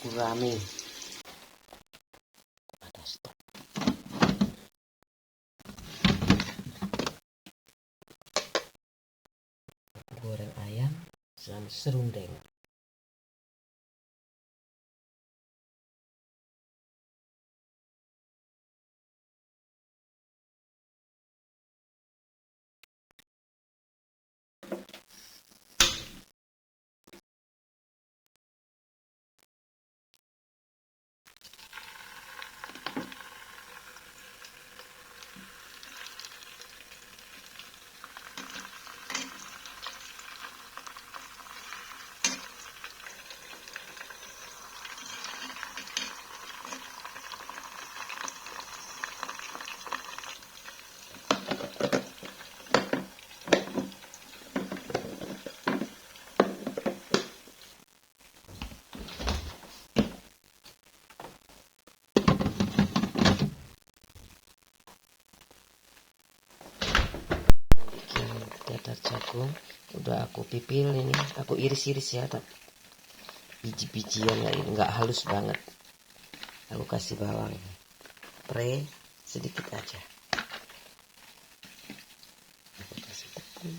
gurame. Ada stok. Goreng ayam sama serundeng. Dadar jagung udah aku pipil, ini aku iris-iris ya, tapi biji-bijian nggak halus banget. Aku kasih bawang pre sedikit aja, aku kasih tepung,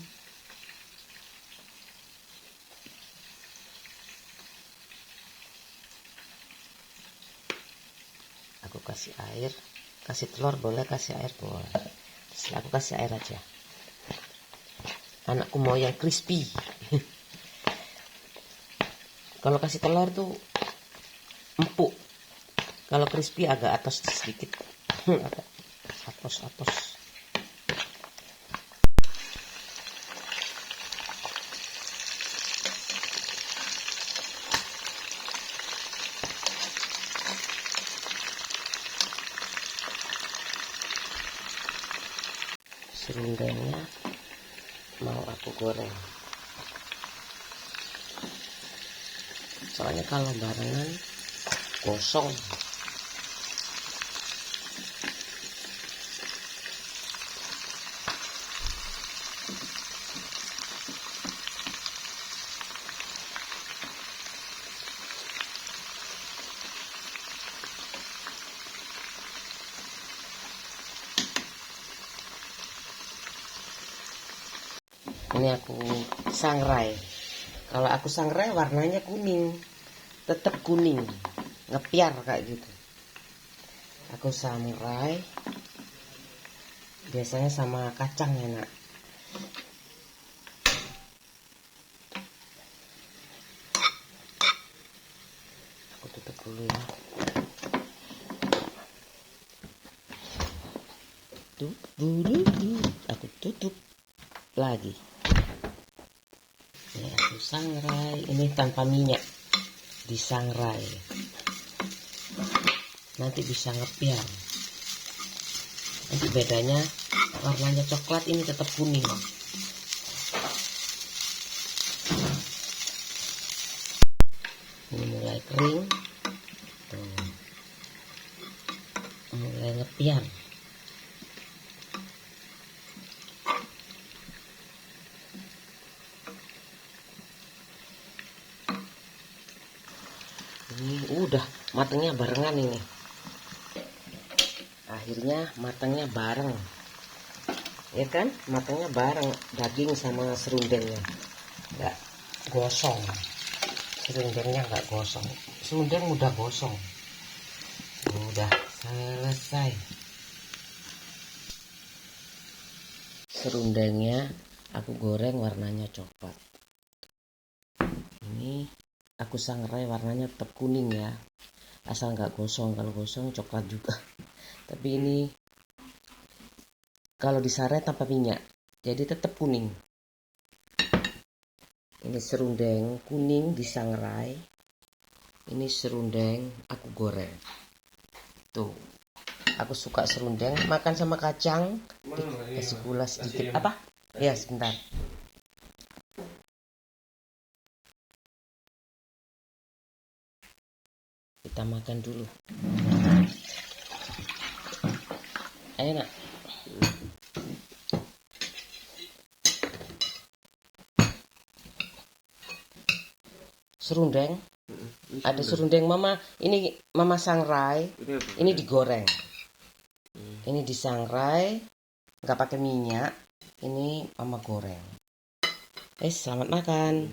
aku kasih air, kasih telur boleh, kasih air boleh. Setelah aku kasih air aja, anakku mau yang crispy. Kalau kasih telur tuh empuk, kalau crispy agak atos sedikit. Agak atos. Serundengnya mau aku goreng, soalnya kalau barengan gosong. Ini aku sangrai. Kalau aku sangrai warnanya kuning, tetap kuning, ngepiar kayak gitu. Aku sangrai biasanya sama kacang enak. Aku tutup dulu ya. Aku tutup lagi. Ini aku sangrai, ini tanpa minyak, disangrai. Nanti bisa ngepiar. Nanti bedanya warnanya coklat, ini tetap kuning. Ini mulai kering, tuh, mulai ngepiar. Ini udah matangnya barengan ini. Akhirnya matangnya bareng. Ya kan? Matangnya bareng, daging sama serundengnya. Enggak gosong. Serundengnya enggak gosong. Serundeng udah gosong. Udah selesai. Serundengnya aku goreng warnanya coklat. Ini aku sangrai warnanya tetap kuning ya, asal nggak gosong. Kalau gosong coklat juga. Tapi ini kalau disangrai tanpa minyak, jadi tetap kuning. Ini serundeng kuning disangrai. Ini serundeng aku goreng. Tuh, aku suka serundeng makan sama kacang, dikasih gula sedikit. Apa? Ya sebentar. Kita makan dulu. Ayo nak. Serundeng Ada serundeng mama. Ini mama sangrai. Ini digoreng. Ini disangrai, nggak pakai minyak. Ini mama goreng. Selamat makan.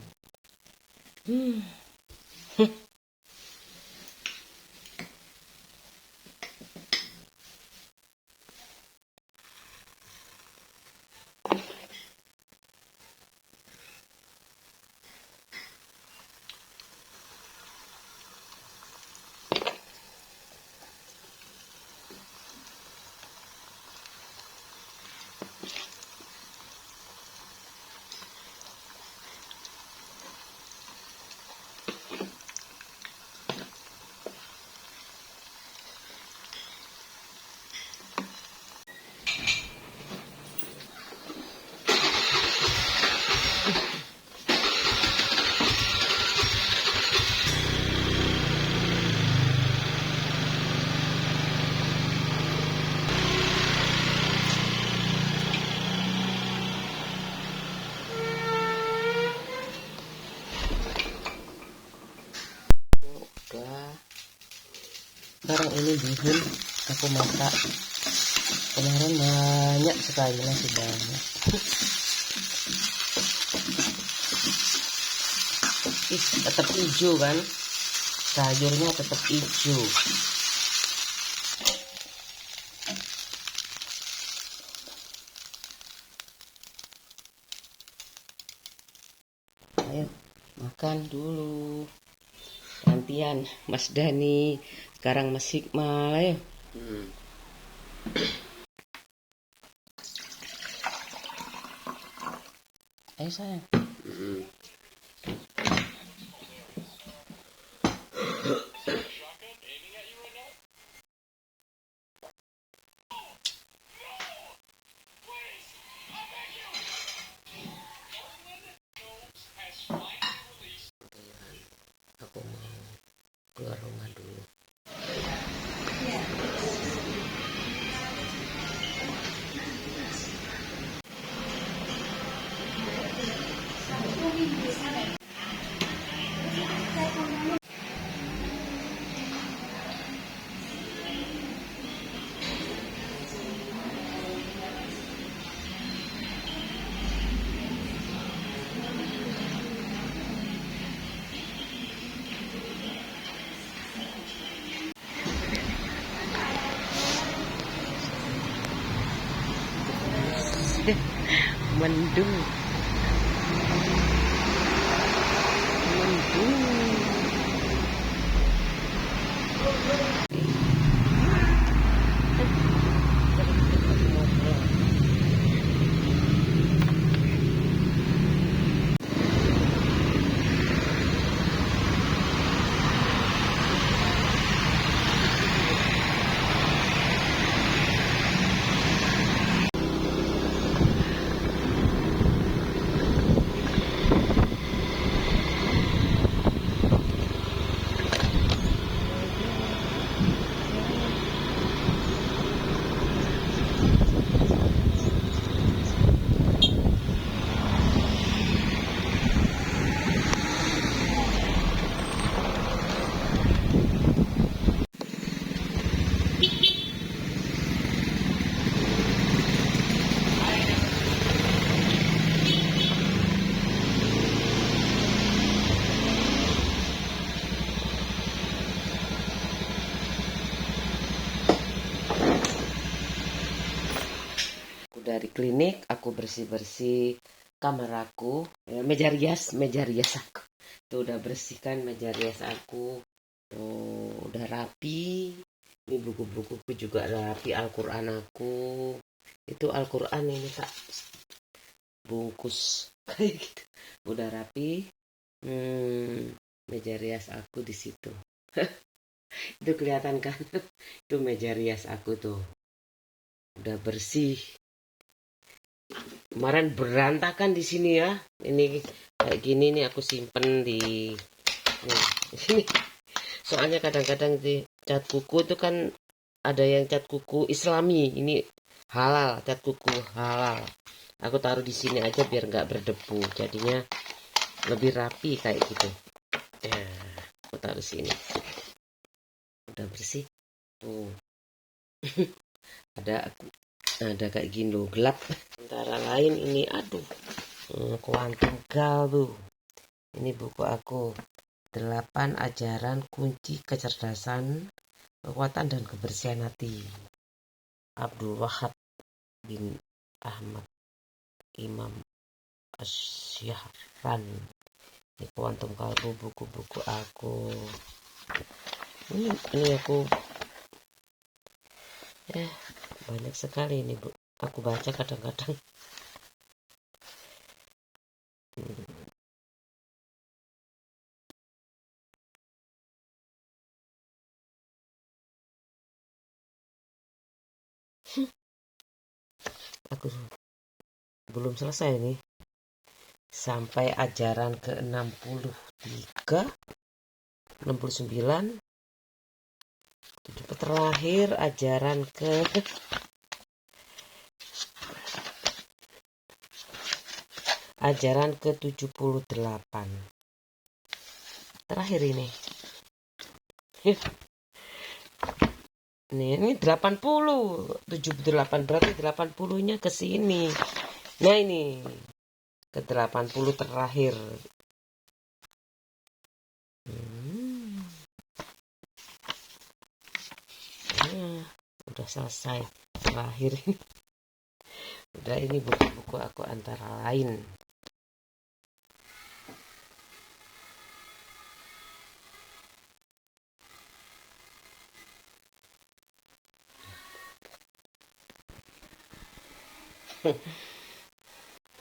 Sekarang ini bihun aku masak. Kemarin banyak sekali, masih banyak. Tetap hijau kan, sayurnya tetap hijau. Ayo makan dulu, gantian Mas Dani, sekarang Mas Hikmal. Ayo. Ayo sayang. Aku mau keluar rumah dulu. Mendung. Dari klinik aku bersih-bersih kamar aku, meja rias aku tuh udah bersihkan. Meja rias aku tuh udah rapi. Ini buku-bukuku juga rapi. Al-Quran aku itu, Al-Quran ini tak bungkus kayak gitu, udah rapi. Meja rias aku di situ. Itu kelihatan kan? Itu meja rias aku tuh udah bersih. Kemarin berantakan di sini ya. Ini kayak gini nih aku simpen di sini. Soalnya kadang-kadang di cat kuku itu kan ada yang cat kuku Islami, ini halal, cat kuku halal. Aku taruh di sini aja biar nggak berdebu, jadinya lebih rapi kayak gitu. Aku taruh bersih ini. Udah bersih tuh. ada kayak gini loh, gelap. Antara lain ini, aduh, Quantum Gal tuh. Ini buku aku, 8 ajaran kunci kecerdasan, kekuatan dan kebersihan hati. Abdul Wahab bin Ahmad Imam Asyahran. Ini Quantum Gal, buku-buku aku. Ini aku banyak sekali ini, Bu. Aku baca kadang-kadang. Aku belum selesai nih. Sampai ajaran ke-63, 69. Terakhir ajaran ke-78. Terakhir ini. Ini 80, 78, berarti 80-nya ke sini. Nah, ini ke-80 terakhir. Udah selesai terakhir ini. Udah, ini buku-buku aku antara lain.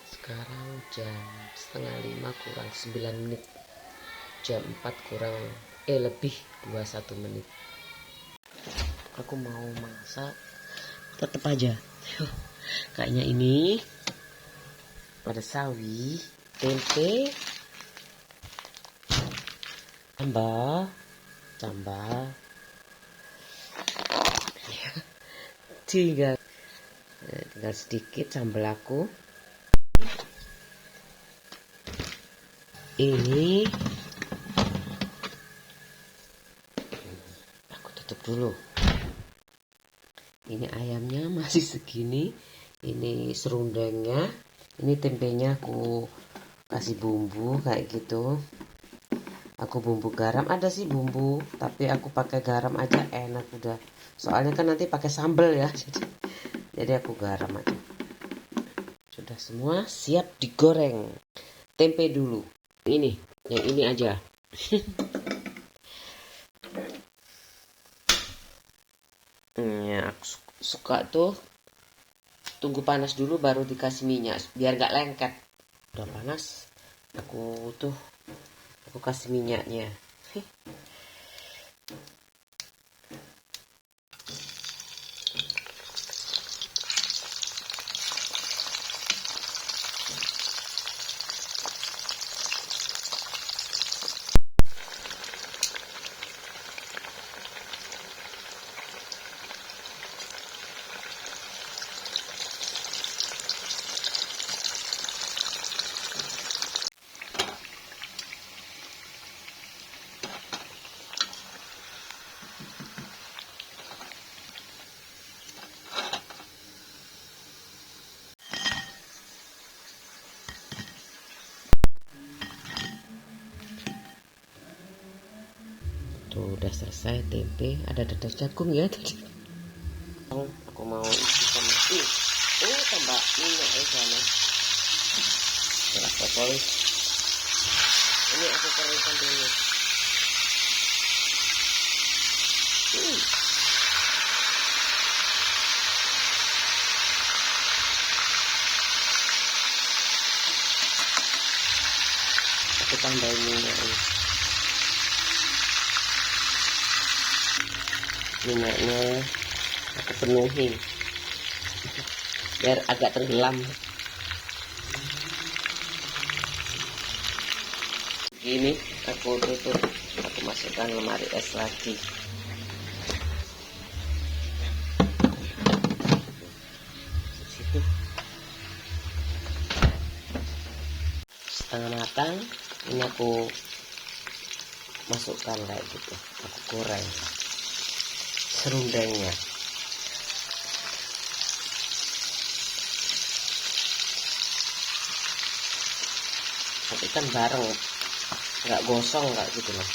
Sekarang jam 4:30 kurang 9 menit. Jam 4 kurang lebih 21 menit. Aku mau masak, tetep aja kayaknya ini ada sawi, tempe, sambal tinggal sedikit sambal aku. Ini aku tutup dulu. Ini ayamnya masih segini. Ini serundengnya. Ini tempenya aku kasih bumbu kayak gitu. Aku bumbu garam, ada sih bumbu, tapi aku pakai garam aja, enak udah. Soalnya kan nanti pakai sambal ya. Jadi aku garam aja. Sudah semua siap digoreng. Tempe dulu. Ini, yang ini aja. Ya, aku suka tuh tunggu panas dulu baru dikasih minyak biar gak lengket. Udah panas, aku kasih minyaknya. Tuh udah selesai tempe, ada dadar jagung ya tadi. Aku mau isi sama tambah minyak ya sana. Berapa kali? Ini aku keringkan dulu. Aku tambahin minyaknya. Minyaknya aku penuhi biar agak tenggelam. Ini aku tutup, aku masukkan lemari es lagi. Situ setengah matang. Ini aku masukkan kayak gitu, aku goreng serundengnya. Tapi kan bareng, nggak gosong kayak gitu loh.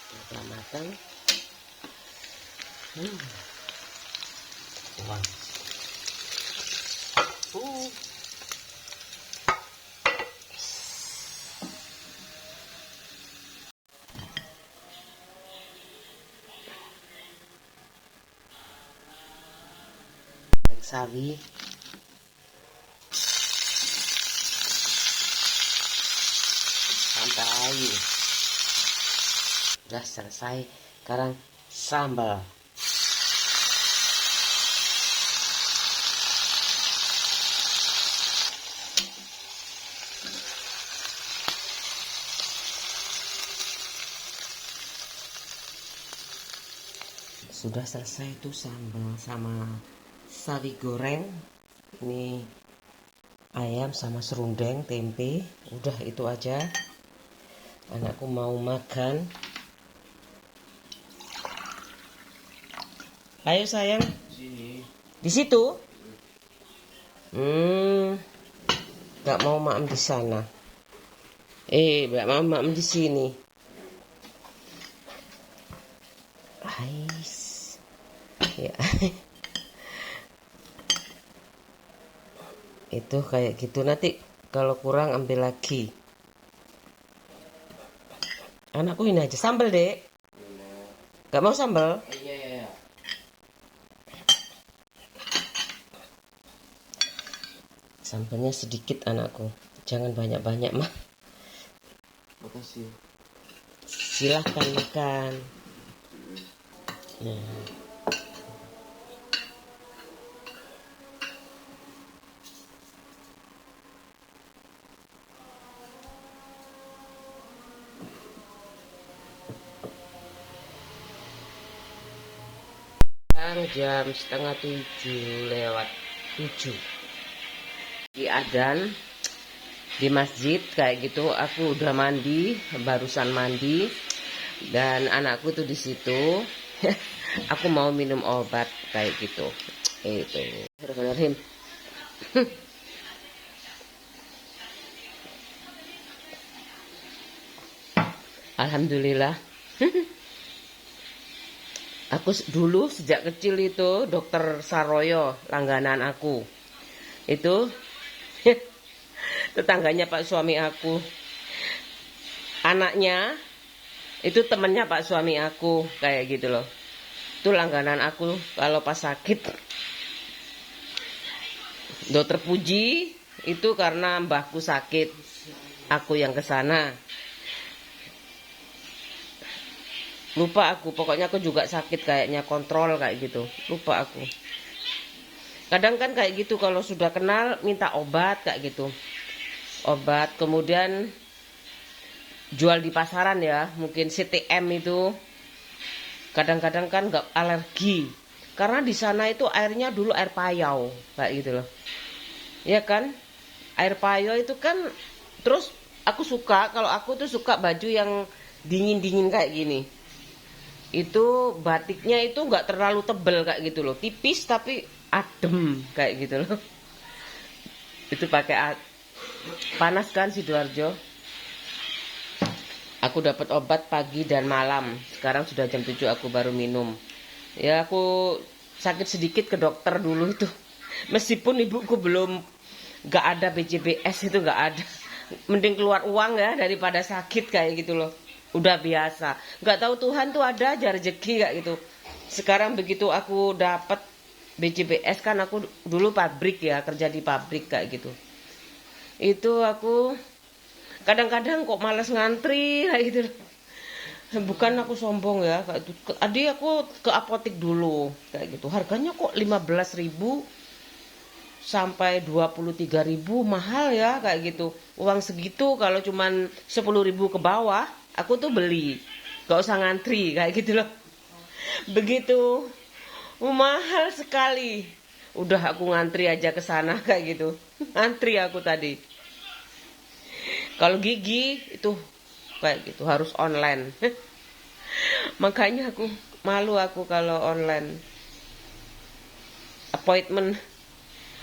Setelah matang, wah, sawi, santai. Udah selesai. Sekarang sambal. Sudah selesai itu sambal sama sawi goreng. Ini ayam sama serundeng, tempe. Udah itu aja. Anakku mau makan. Ayo sayang. Di situ? Gak mau makan di sana. Gak mau makan di sini. Ais. Ya. Itu kayak gitu, nanti kalau kurang ambil lagi. Anakku ini aja sambal, Dek. Gak mau sambal? Iya. Sambalnya sedikit anakku, jangan banyak-banyak mah. Makasih. Silahkan makan. Nah. Jam 6:30 di adzan di masjid kayak gitu. Aku udah mandi, barusan mandi, dan anakku tuh di situ. Aku mau minum obat kayak gitu. Itu. Bismillahirrahmanirrahim. Alhamdulillah. Aku dulu sejak kecil itu dokter Saroyo langganan aku. Itu tetangganya Pak suami aku. Anaknya itu temennya Pak suami aku kayak gitu loh. Itu langganan aku kalau pas sakit. Dokter Puji itu karena mbahku sakit. Aku yang kesana. Lupa aku, pokoknya aku juga sakit kayaknya, kontrol kayak gitu. Lupa aku. Kadang kan kayak gitu kalau sudah kenal minta obat kayak gitu. Obat, kemudian jual di pasaran ya, mungkin CTM itu. Kadang-kadang kan nggak alergi. Karena di sana itu airnya dulu air payau kayak gitu loh. Ya kan? Air payau itu kan, terus aku suka, kalau aku tuh suka baju yang dingin-dingin kayak gini. Itu batiknya itu nggak terlalu tebel kayak gitu loh, tipis tapi adem kayak gitu loh. Itu pakai panas kan Sidoarjo. Aku dapat obat pagi dan malam. Sekarang sudah jam 7 aku baru minum. Ya aku sakit sedikit ke dokter dulu itu. Meskipun ibuku belum, nggak ada BJBS itu nggak ada. Mending keluar uang ya daripada sakit kayak gitu loh. Udah biasa, nggak tahu Tuhan tuh ada aja rezeki kayak gitu. Sekarang begitu aku dapat BJBS, kan aku dulu pabrik ya, kerja di pabrik kayak gitu. Itu aku kadang-kadang kok malas ngantri kayak gitu. Bukan aku sombong ya, kayak gitu. Tadi aku ke apotek dulu kayak gitu. Harganya kok 15.000 sampai 23.000, mahal ya kayak gitu. Uang segitu kalau cuman 10.000 ke bawah, aku tuh beli, gak usah ngantri kayak gitu loh. Begitu mahal sekali, udah aku ngantri aja ke sana kayak gitu. Ngantri aku tadi. Kalau gigi itu kayak gitu harus online. Makanya aku malu aku kalau online appointment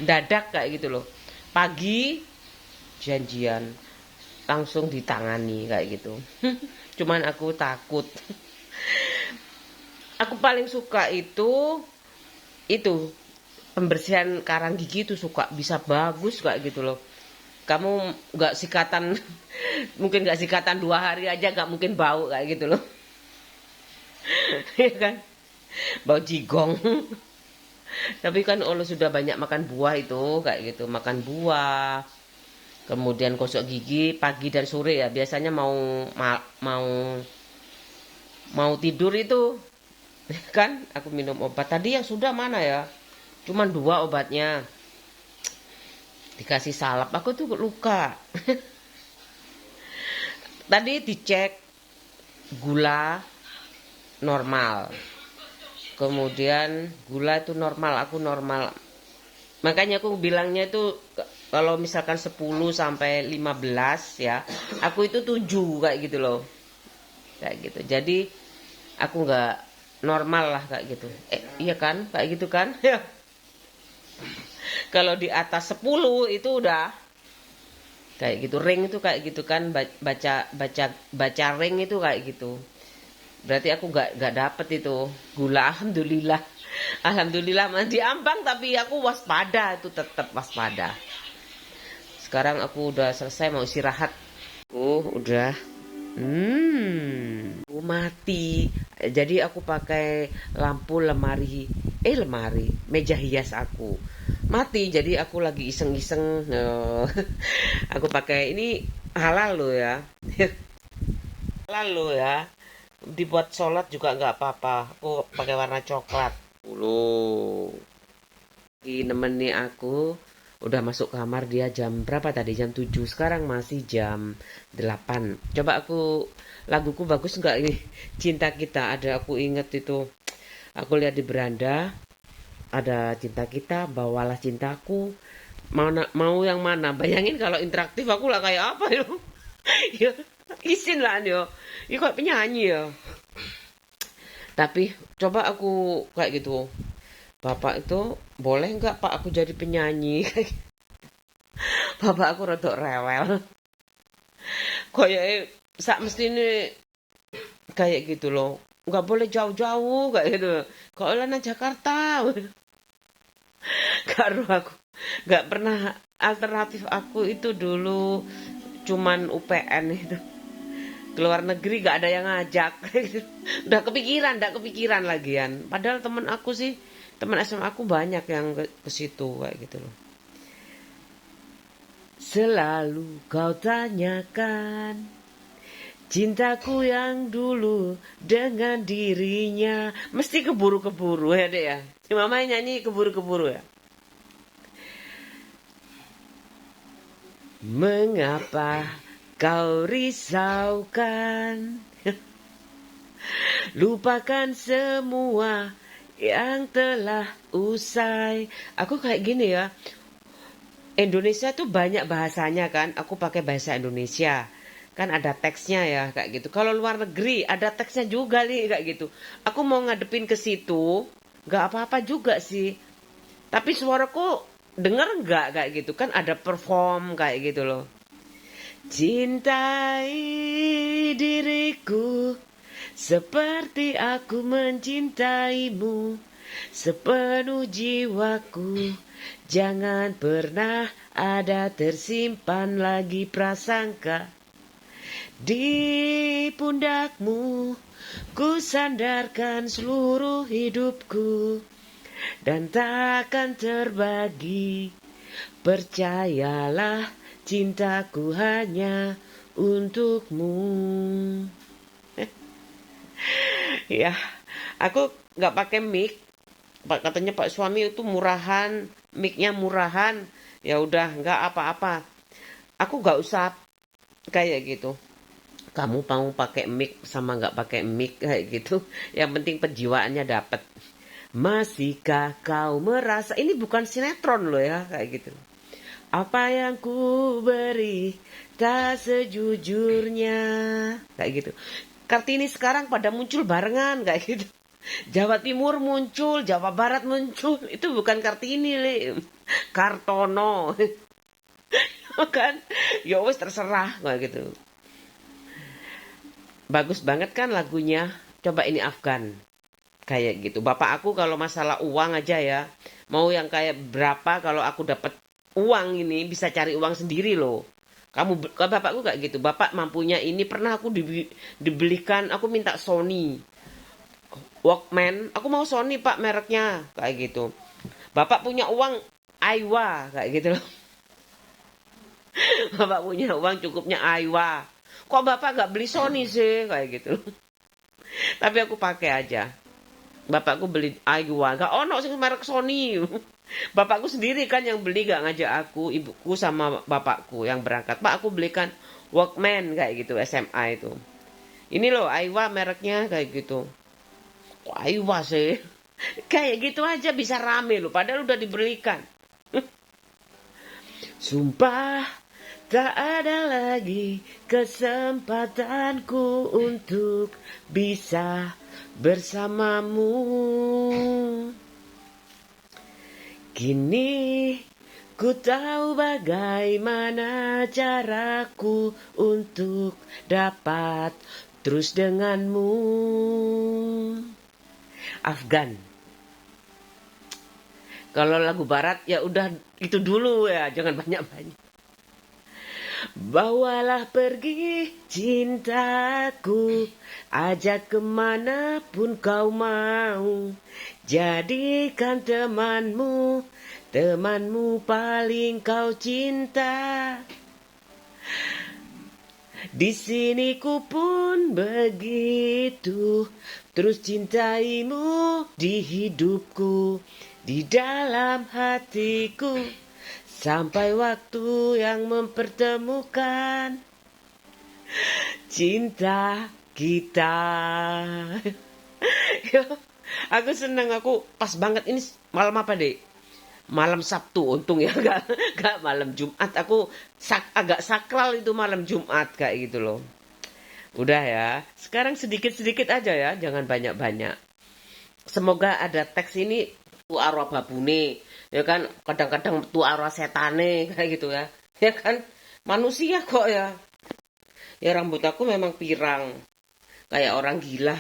dadak kayak gitu loh. Pagi janjian langsung ditangani kayak gitu. Cuman aku takut. Aku paling suka itu pembersihan karang gigi itu suka bisa bagus kayak gitu loh. Kamu nggak sikatan mungkin nggak sikatan 2 hari aja nggak mungkin bau kayak gitu loh. Ya kan, bau jigong. Tapi kan Allah sudah banyak makan buah itu kayak gitu, makan buah, kemudian gosok gigi pagi dan sore ya. Biasanya mau tidur itu kan aku minum obat. Tadi yang sudah mana ya, cuman 2 obatnya, dikasih salep aku tuh luka. Tadi dicek gula normal, kemudian gula itu normal, aku normal. Makanya aku bilangnya itu kalau misalkan 10 sampai 15 ya, aku itu 7 kayak gitu loh. Kayak gitu. Jadi aku nggak normal lah kayak gitu. Iya kan? Kayak gitu kan? Ya. Kalau di atas 10 itu udah kayak gitu. Ring itu kayak gitu kan, baca ring itu kayak gitu. Berarti aku nggak dapet itu gula. Alhamdulillah masih ambang, tapi aku waspada, itu tetap waspada. Sekarang aku udah selesai mau istirahat. Udah. Mati. Jadi aku pakai lampu lemari, meja hias aku mati. Jadi aku lagi iseng-iseng. Aku pakai ini halal lo ya. Halal lo ya. Dibuat sholat juga nggak apa-apa. Aku pakai warna coklat. Lagi nemeni aku. Udah masuk kamar dia jam berapa tadi? Jam 7. Sekarang masih jam 8. Coba laguku bagus nggak ini? Cinta Kita. Ada aku inget itu. Aku lihat di beranda. Ada Cinta Kita, Bawalah Cintaku. Mau yang mana? Bayangin kalau interaktif aku lah kayak apa yo? Ya, isin lah yo. Ya kayak penyanyi ya. Tapi coba aku kayak gitu. Bapak itu boleh nggak Pak aku jadi penyanyi? Bapak aku rodok rewel. Kayak mesti ini kayak gitu loh. Nggak boleh jauh-jauh kayak gitu. Kalau nang Jakarta, karo aku nggak pernah. Alternatif aku itu dulu cuman UPN itu. Keluar negeri nggak ada yang ngajak. Udah kepikiran lagian. Padahal temen aku sih, teman SMA aku banyak yang ke situ kayak gitu loh. Selalu kau tanyakan cintaku yang dulu dengan dirinya. Mesti keburu-keburu ya deh ya. Si mama nyanyi keburu-keburu ya. Mengapa kau risaukan? Lupakan semua yang telah usai. Aku kayak gini ya. Indonesia tuh banyak bahasanya kan. Aku pakai bahasa Indonesia. Kan ada teksnya ya kayak gitu. Kalau luar negeri ada teksnya juga nih kayak gitu. Aku mau ngadepin ke situ, nggak apa-apa juga sih. Tapi suaraku denger nggak kayak gitu kan, ada perform kayak gitu loh. Cintai diriku seperti aku mencintaimu sepenuh jiwaku. Jangan pernah ada tersimpan lagi prasangka di pundakmu. Ku sandarkan seluruh hidupku dan takkan terbagi. Percayalah, cintaku hanya untukmu. Ya, aku nggak pakai mic. Katanya Pak suami itu murahan, mic-nya murahan. Ya udah, nggak apa-apa. Aku nggak usah kayak gitu. Kamu mau pakai mic sama nggak pakai mic kayak gitu. Yang penting penjiwaannya dapat. Masihkah kau merasa, ini bukan sinetron loh ya kayak gitu. Apa yang ku beri tak sejujurnya. Kayak gitu. Kartini sekarang pada muncul barengan kayak gitu. Jawa Timur muncul, Jawa Barat muncul. Itu bukan Kartini, Le. Kartono. Kan? Ya wes terserah kayak gitu. Bagus banget kan lagunya. Coba ini Afgan. Kayak gitu. Bapak aku kalau masalah uang aja ya. Mau yang kayak berapa kalau aku dapat uang ini bisa cari uang sendiri loh. Kalau bapakku kayak gitu. Bapak mampunya ini pernah aku dibelikan, aku minta Sony Walkman. Aku mau Sony Pak mereknya kayak gitu. Bapak punya uang Aiwa kayak gitu loh. Bapak punya uang cukupnya Aiwa. Kok bapak gak beli Sony sih kayak gitu. Tapi aku pakai aja. Bapakku beli Aiwa, gak ono sih merek Sony. Bapakku sendiri kan yang beli, gak ngajak aku, ibuku sama bapakku yang berangkat. Pak, aku belikan Walkman kayak gitu, SMA itu. Ini loh Aiwa mereknya kayak gitu. Kok Aiwa sih? Kayak gitu aja bisa rame loh, padahal udah dibelikan. Sumpah tak ada lagi kesempatanku untuk bisa bersamamu. Kini ku tahu bagaimana caraku untuk dapat terus denganmu. Afgan. Kalau lagu barat ya udah itu dulu ya, jangan banyak-banyak. Bawalah pergi cintaku, ajak kemanapun kau mau. Jadikan temanmu, temanmu paling kau cinta. Di sini ku pun begitu, terus cintaimu di hidupku, di dalam hatiku, sampai waktu yang mempertemukan cinta kita. Yo, aku seneng, aku pas banget ini malam apa deh? Malam Sabtu, untung ya gak malam Jumat. Aku agak sakral itu malam Jumat kayak gitu loh. Udah ya, sekarang sedikit-sedikit aja ya, jangan banyak-banyak. Semoga ada teks ini tu arwah babune, ya kan? Kadang-kadang tu arwah setane kayak gitu ya. Ya kan? Manusia kok ya. Ya rambut aku memang pirang. Kayak orang gila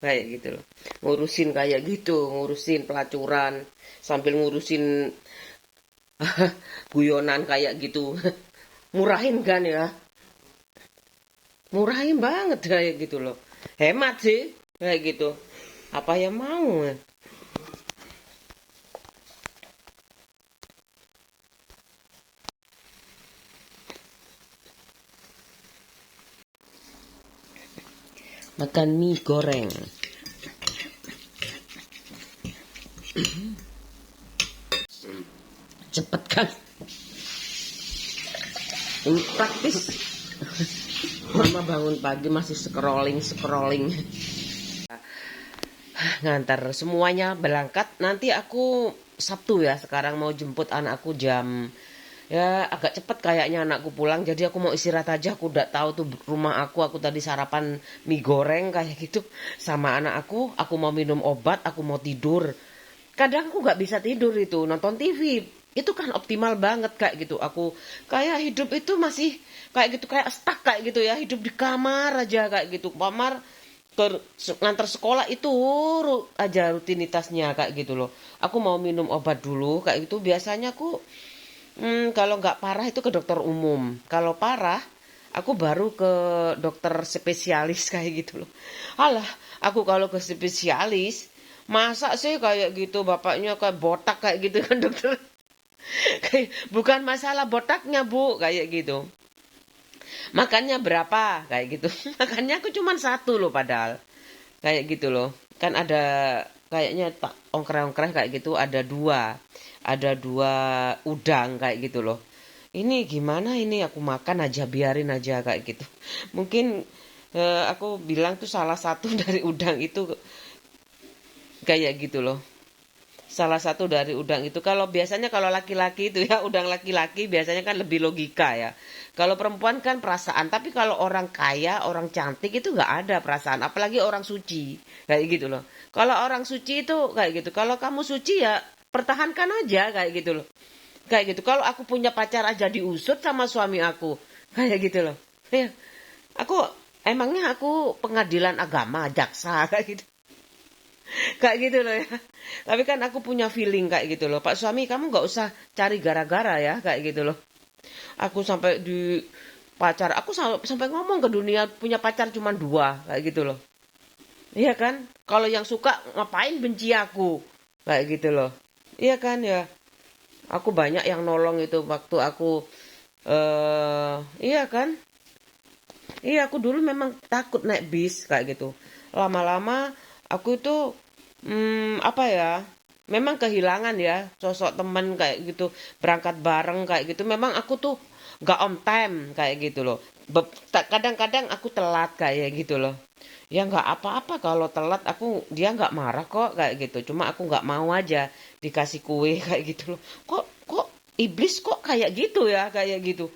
kayak gitu loh. Ngurusin kayak gitu, ngurusin pelacuran sambil ngurusin guyonan kayak gitu. Murahin kan ya? Murahin banget kayak gitu loh. Hemat sih kayak gitu. Apa yang mau? Makan mie goreng. Cepet kan? Ini praktis. Mama bangun pagi masih scrolling. Ngantar semuanya berangkat. Nanti aku Sabtu ya, sekarang mau jemput anakku jam ya agak cepet kayaknya anakku pulang. Jadi aku mau istirahat aja. Aku udah tahu tuh rumah aku tadi sarapan mie goreng kayak gitu sama anak aku. Aku mau minum obat, aku mau tidur. Kadang aku gak bisa tidur itu, nonton TV. Itu kan optimal banget kayak gitu. Aku kayak hidup itu masih kayak gitu, kayak stuck kayak gitu ya. Hidup di kamar aja kayak gitu. Kamar ngantar sekolah itu aja rutinitasnya kayak gitu loh. Aku mau minum obat dulu kayak gitu. Biasanya aku kalau nggak parah itu ke dokter umum. Kalau parah aku baru ke dokter spesialis kayak gitu loh. Alah, aku kalau ke spesialis masa sih kayak gitu bapaknya kayak botak kayak gitu kan dokter. Bukan masalah botaknya Bu kayak gitu. Makannya berapa kayak gitu. Makannya aku cuma satu loh padahal. Kayak gitu loh. Kan ada kayaknya tak ongkreh-ongkreh kayak gitu ada dua. Ada dua udang kayak gitu loh. Ini gimana ini aku makan aja biarin aja kayak gitu. Mungkin aku bilang tuh salah satu dari udang itu kayak gitu loh. salah satu dari udang itu. Kalau biasanya kalau laki-laki itu ya, udang laki-laki biasanya kan lebih logika ya. Kalau perempuan kan perasaan, tapi kalau orang kaya, orang cantik itu nggak ada perasaan, apalagi orang suci kayak gitu loh. Kalau orang suci itu kayak gitu. Kalau kamu suci ya pertahankan aja kayak gitu loh. Kayak gitu. Kalau aku punya pacar aja diusut sama suami aku, kayak gitu loh. Ya, aku emangnya aku pengadilan agama, jaksa kayak gitu. Kayak gitu loh ya. Tapi kan aku punya feeling kayak gitu loh. Pak suami kamu nggak usah cari gara-gara ya kayak gitu loh. Aku sampai di pacar, aku sampai ngomong ke dunia punya pacar cuma 2 kayak gitu loh. Iya kan? Kalau yang suka ngapain benci aku kayak gitu loh. Iya kan ya. Aku banyak yang nolong itu waktu aku iya kan? Iya, aku dulu memang takut naik bis kayak gitu. Lama-lama aku itu apa ya? Memang kehilangan ya sosok temen kayak gitu, berangkat bareng kayak gitu. Memang aku tuh gak on time kayak gitu loh. Kadang-kadang aku telat kayak gitu loh. Ya nggak apa-apa kalau telat, dia nggak marah kok kayak gitu. Cuma aku nggak mau aja dikasih kue kayak gitu loh. Kok iblis kok kayak gitu ya kayak gitu.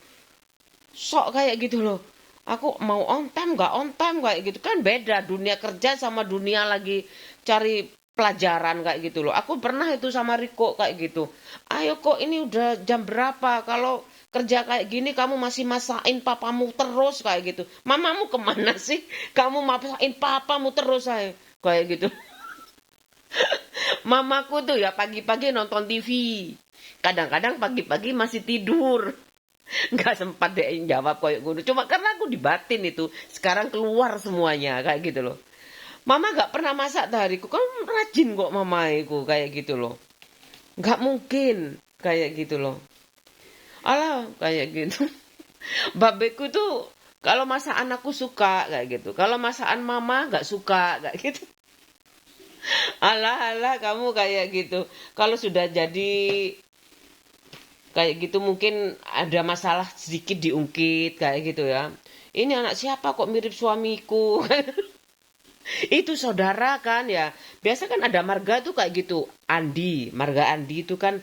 Sok kayak gitu loh. Aku mau on time nggak on time kayak gitu kan beda dunia kerja sama dunia lagi cari pelajaran kayak gitu loh. Aku pernah itu sama Riko kayak gitu. Ayo kok ini udah jam berapa? Kalau kerja kayak gini kamu masih masain papamu terus kayak gitu. Mamamu kemana sih? Kamu masain papamu terus saya kayak gitu. Mamaku tuh ya pagi-pagi nonton TV. Kadang-kadang pagi-pagi masih tidur. Nggak sempat deh jawab kayak gitu. Cuma karena aku dibatin itu. Sekarang keluar semuanya kayak gitu loh. Mama nggak pernah masak dariku. Kan rajin kok mamaiku kayak gitu loh. Nggak mungkin kayak gitu loh. Alah kayak gitu. Babeku tuh kalau masakan aku suka kayak gitu. Kalau masakan mama nggak suka kayak gitu. Alah alah kamu kayak gitu. Kalau sudah jadi kayak gitu mungkin ada masalah sedikit diungkit kayak gitu ya. Ini anak siapa kok mirip suamiku? Itu saudara kan ya. Biasa kan ada marga tuh kayak gitu. Andi, marga Andi itu kan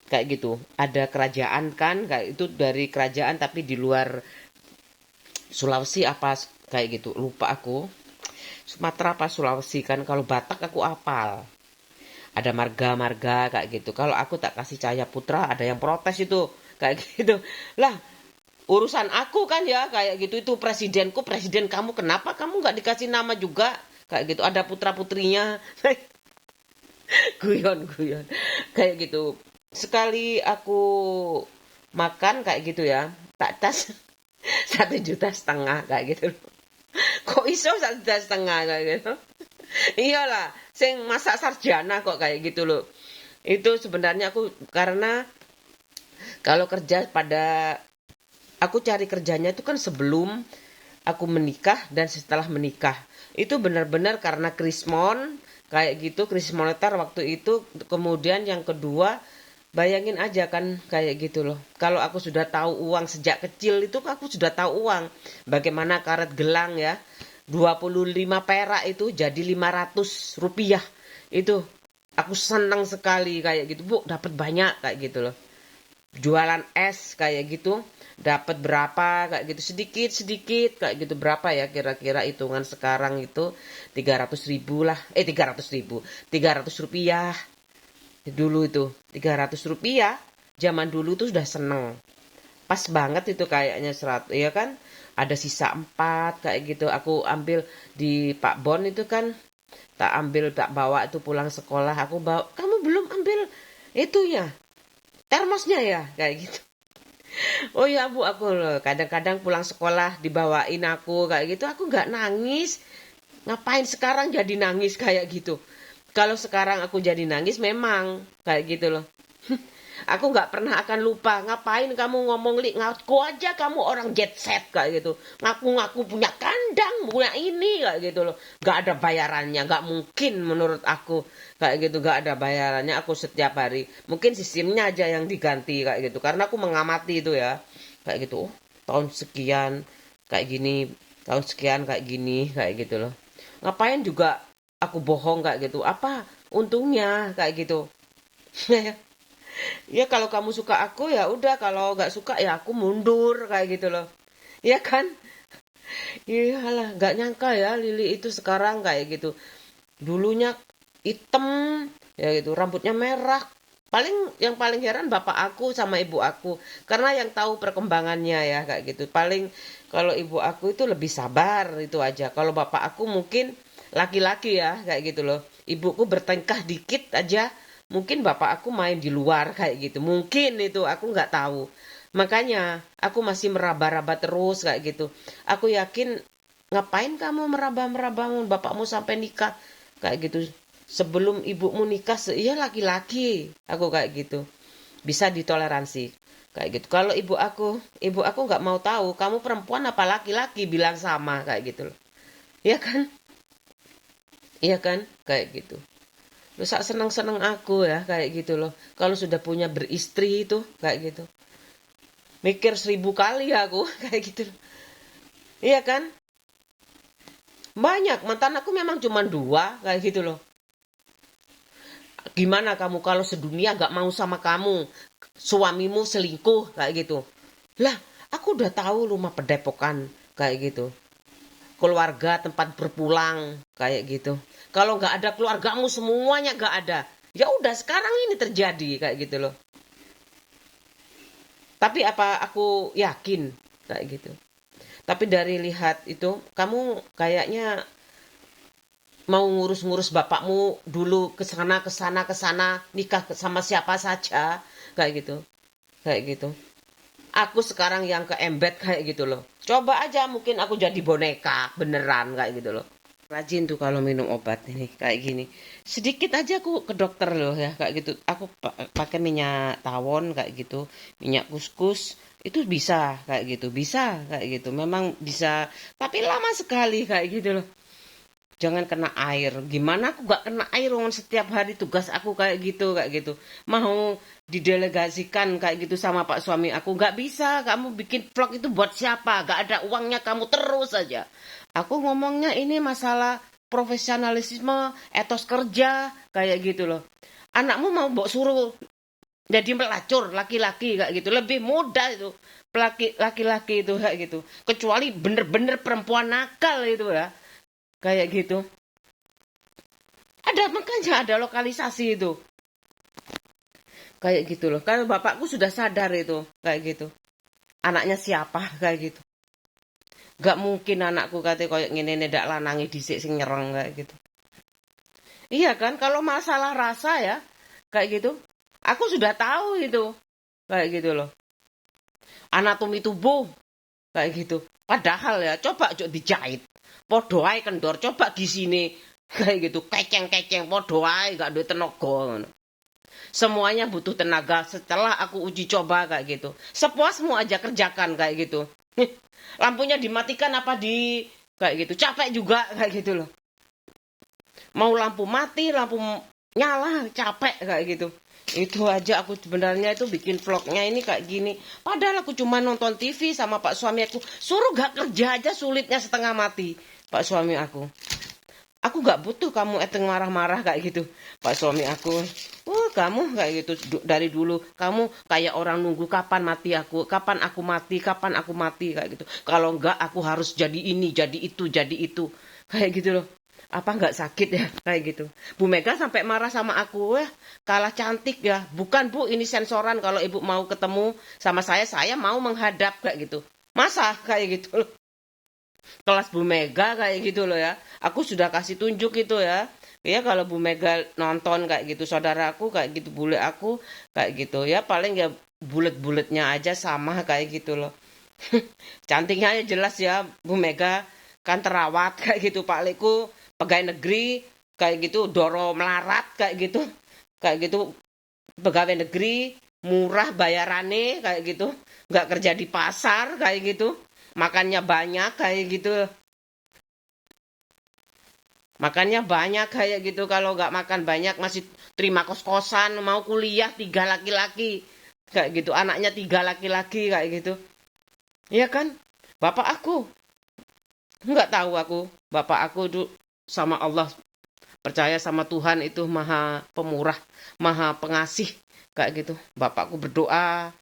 kayak gitu. Ada kerajaan kan kayak itu dari kerajaan tapi di luar Sulawesi apa kayak gitu. Lupa aku. Sumatera apa Sulawesi kan kalau Batak aku apal. Ada marga-marga kayak gitu. Kalau aku tak kasih Cahaya Putra ada yang protes itu kayak gitu. Lah, urusan aku kan ya kayak gitu itu presidenku, presiden kamu kenapa kamu nggak dikasih nama juga kayak gitu. Ada putra-putrinya. Guyon-guyon. Kayak gitu. Sekali aku makan kayak gitu ya, tak tas 1,5 juta kayak gitu. Kok iso 1,5 juta kayak gitu? Iyalah, sing masak sarjana kok kayak gitu loh. Itu sebenarnya aku karena kalau kerja pada aku cari kerjanya itu kan sebelum aku menikah dan setelah menikah. Itu benar-benar karena krismon kayak gitu, kris moneter waktu itu. Kemudian yang kedua, bayangin aja kan kayak gitu loh. Kalau aku sudah tahu uang sejak kecil itu aku sudah tahu uang. Bagaimana karet gelang ya. 25 perak itu jadi 500 rupiah. Itu aku senang sekali kayak gitu. Bu, dapat banyak kayak gitu loh. Jualan es kayak gitu, dapat berapa kayak gitu sedikit-sedikit kayak gitu berapa ya kira-kira hitungan sekarang itu 300.000 lah. 300.000. 300 rupiah. Dulu itu 300 rupiah. Zaman dulu tuh sudah seneng. Pas banget itu kayaknya 100 ya kan ada sisa 4 kayak gitu aku ambil di Pak Bon itu kan tak bawa itu pulang sekolah aku bawa kamu belum ambil itunya termosnya ya kayak gitu. Oh ya Bu aku kadang-kadang pulang sekolah dibawain aku kayak gitu aku nggak nangis ngapain sekarang jadi nangis kayak gitu. Kalau sekarang aku jadi nangis memang kayak gitu loh. Aku nggak pernah akan lupa. Ngapain kamu ngomong Li? Ngaku aja kamu orang jet set kayak gitu. Ngaku-ngaku punya kandang, punya ini kayak gitu loh. Nggak ada bayarannya, nggak mungkin menurut aku kayak gitu. Nggak ada bayarannya. Aku setiap hari. Mungkin sistemnya aja yang diganti kayak gitu. Karena aku mengamati itu ya, kayak gitu. Oh, tahun sekian kayak gini, tahun sekian kayak gini kayak gitu loh. Ngapain juga aku bohong kayak gitu. Apa untungnya kayak gitu. Ya kalau kamu suka aku ya udah, kalau nggak suka ya aku mundur kayak gitu loh. Ya kan? Iyalah, nggak nyangka ya Lili itu sekarang kayak gitu. Dulunya hitam ya gitu, rambutnya merah. Yang paling heran bapak aku sama ibu aku, karena yang tahu perkembangannya ya kayak gitu. Paling kalau ibu aku itu lebih sabar itu aja. Kalau bapak aku mungkin laki-laki ya kayak gitu loh. Ibuku bertengkah dikit aja, mungkin bapak aku main di luar kayak gitu. Mungkin itu aku nggak tahu. Makanya aku masih meraba-raba terus kayak gitu. Aku yakin, ngapain kamu meraba-meraba bapakmu sampai nikah kayak gitu. Sebelum ibumu nikah, iya laki-laki. Aku kayak gitu. Bisa ditoleransi. Kayak gitu. Kalau ibu aku nggak mau tahu, kamu perempuan apa laki-laki, bilang sama kayak gitu loh. Iya kan? Iya kan? Kayak gitu. Lu sak seneng-seneng aku ya kayak gitu loh. Kalau sudah punya beristri itu kayak gitu. Mikir 1000 kali aku kayak gitu loh. Iya kan? Banyak mantan aku memang cuma 2 kayak gitu loh. Gimana kamu kalau sedunia gak mau sama kamu, suamimu selingkuh kayak gitu. Lah, aku udah tahu rumah pedepokan kayak gitu. Keluarga tempat berpulang kayak gitu. Kalau gak ada keluargamu semuanya gak ada. Ya udah sekarang ini terjadi kayak gitu loh. Tapi apa aku yakin kayak gitu. Tapi dari lihat itu, kamu kayaknya mau ngurus-ngurus bapakmu dulu, ke sana ke sana ke sana, nikah sama siapa saja kayak gitu. Kayak gitu. Aku sekarang yang ke embed kayak gitu loh. Coba aja mungkin aku jadi boneka beneran kayak gitu loh. Rajin tuh kalau minum obat ini kayak gini. Sedikit aja aku ke dokter loh ya kayak gitu. Aku pakai minyak tawon kayak gitu, minyak kuskus itu bisa kayak gitu, bisa kayak gitu. Memang bisa, tapi lama sekali kayak gitu loh. Jangan kena air. Gimana aku gak kena air, wong setiap hari tugas aku kayak gitu. Mau didelegasikan kayak gitu sama pak suami aku, gak bisa. Kamu bikin vlog itu buat siapa? Gak ada uangnya, kamu terus saja. Aku ngomongnya ini masalah profesionalisme, etos kerja kayak gitu loh. Anakmu mau mbok suruh jadi pelacur laki-laki kayak gitu, lebih mudah itu laki-laki itu kayak gitu. Kecuali bener-bener perempuan nakal itu ya kayak gitu. Ada, makanya ada lokalisasi itu. Kayak gitu loh. Karena bapakku sudah sadar itu. Kayak gitu. Anaknya siapa kayak gitu. Gak mungkin anakku kate koyo ngene ndak lanangi dhisik sing nyereng kayak gitu. Iya kan, kalau masalah rasa ya kayak gitu. Aku sudah tahu itu. Kayak gitu loh. Anatomi tubuh kayak gitu. Padahal ya coba cok dijahit. Podo ae kendor, coba di sini kayak gitu. Keceng-keceng podo ae gak duwe tenaga ngono. Semuanya butuh tenaga. Setelah aku uji coba kayak gitu, sepuasmu aja kerjakan kayak gitu. Lampunya dimatikan apa di kayak gitu, capek juga kayak gitu loh. Mau lampu mati, lampu nyala, capek kayak gitu. Itu aja aku sebenarnya itu bikin vlognya ini kayak gini. Padahal aku cuma nonton TV sama pak suami aku. Suruh gak kerja aja sulitnya setengah mati pak suami aku. Aku gak butuh kamu eteng marah-marah kayak gitu. Pak suami aku, oh kamu kayak gitu dari dulu. Kamu kayak orang nunggu kapan mati aku, kapan aku mati, kapan aku mati kayak gitu. Kalau enggak aku harus jadi ini, jadi itu, jadi itu. Kayak gitu loh. Apa nggak sakit ya kayak gitu. Bu Mega sampai marah sama aku, wah kalah cantik ya. Bukan bu, ini sensoran, kalau ibu mau ketemu sama saya mau menghadap kayak gitu. Masa kayak gitu loh. Kelas Bu Mega kayak gitu loh ya. Aku sudah kasih tunjuk itu ya. Ya kalau Bu Mega nonton kayak gitu, saudaraku kayak gitu, bule aku kayak gitu ya, paling ya bulet-buletnya aja sama kayak gitu loh. Cantiknya aja jelas ya Bu Mega, kan terawat kayak gitu. Pak Leku pegawai negeri kayak gitu, Doro melarat kayak gitu. Kayak gitu pegawai negeri murah bayarannya kayak gitu. Nggak kerja di pasar kayak gitu. Makannya banyak kayak gitu. Makannya banyak kayak gitu. Kalau nggak makan banyak masih terima kos-kosan. Mau kuliah 3 laki-laki. Kayak gitu. Anaknya 3 laki-laki kayak gitu. Iya kan? Bapak aku. Nggak tahu aku. Bapak aku itu sama Allah percaya sama Tuhan itu maha pemurah, maha pengasih kayak gitu. Bapakku berdoa,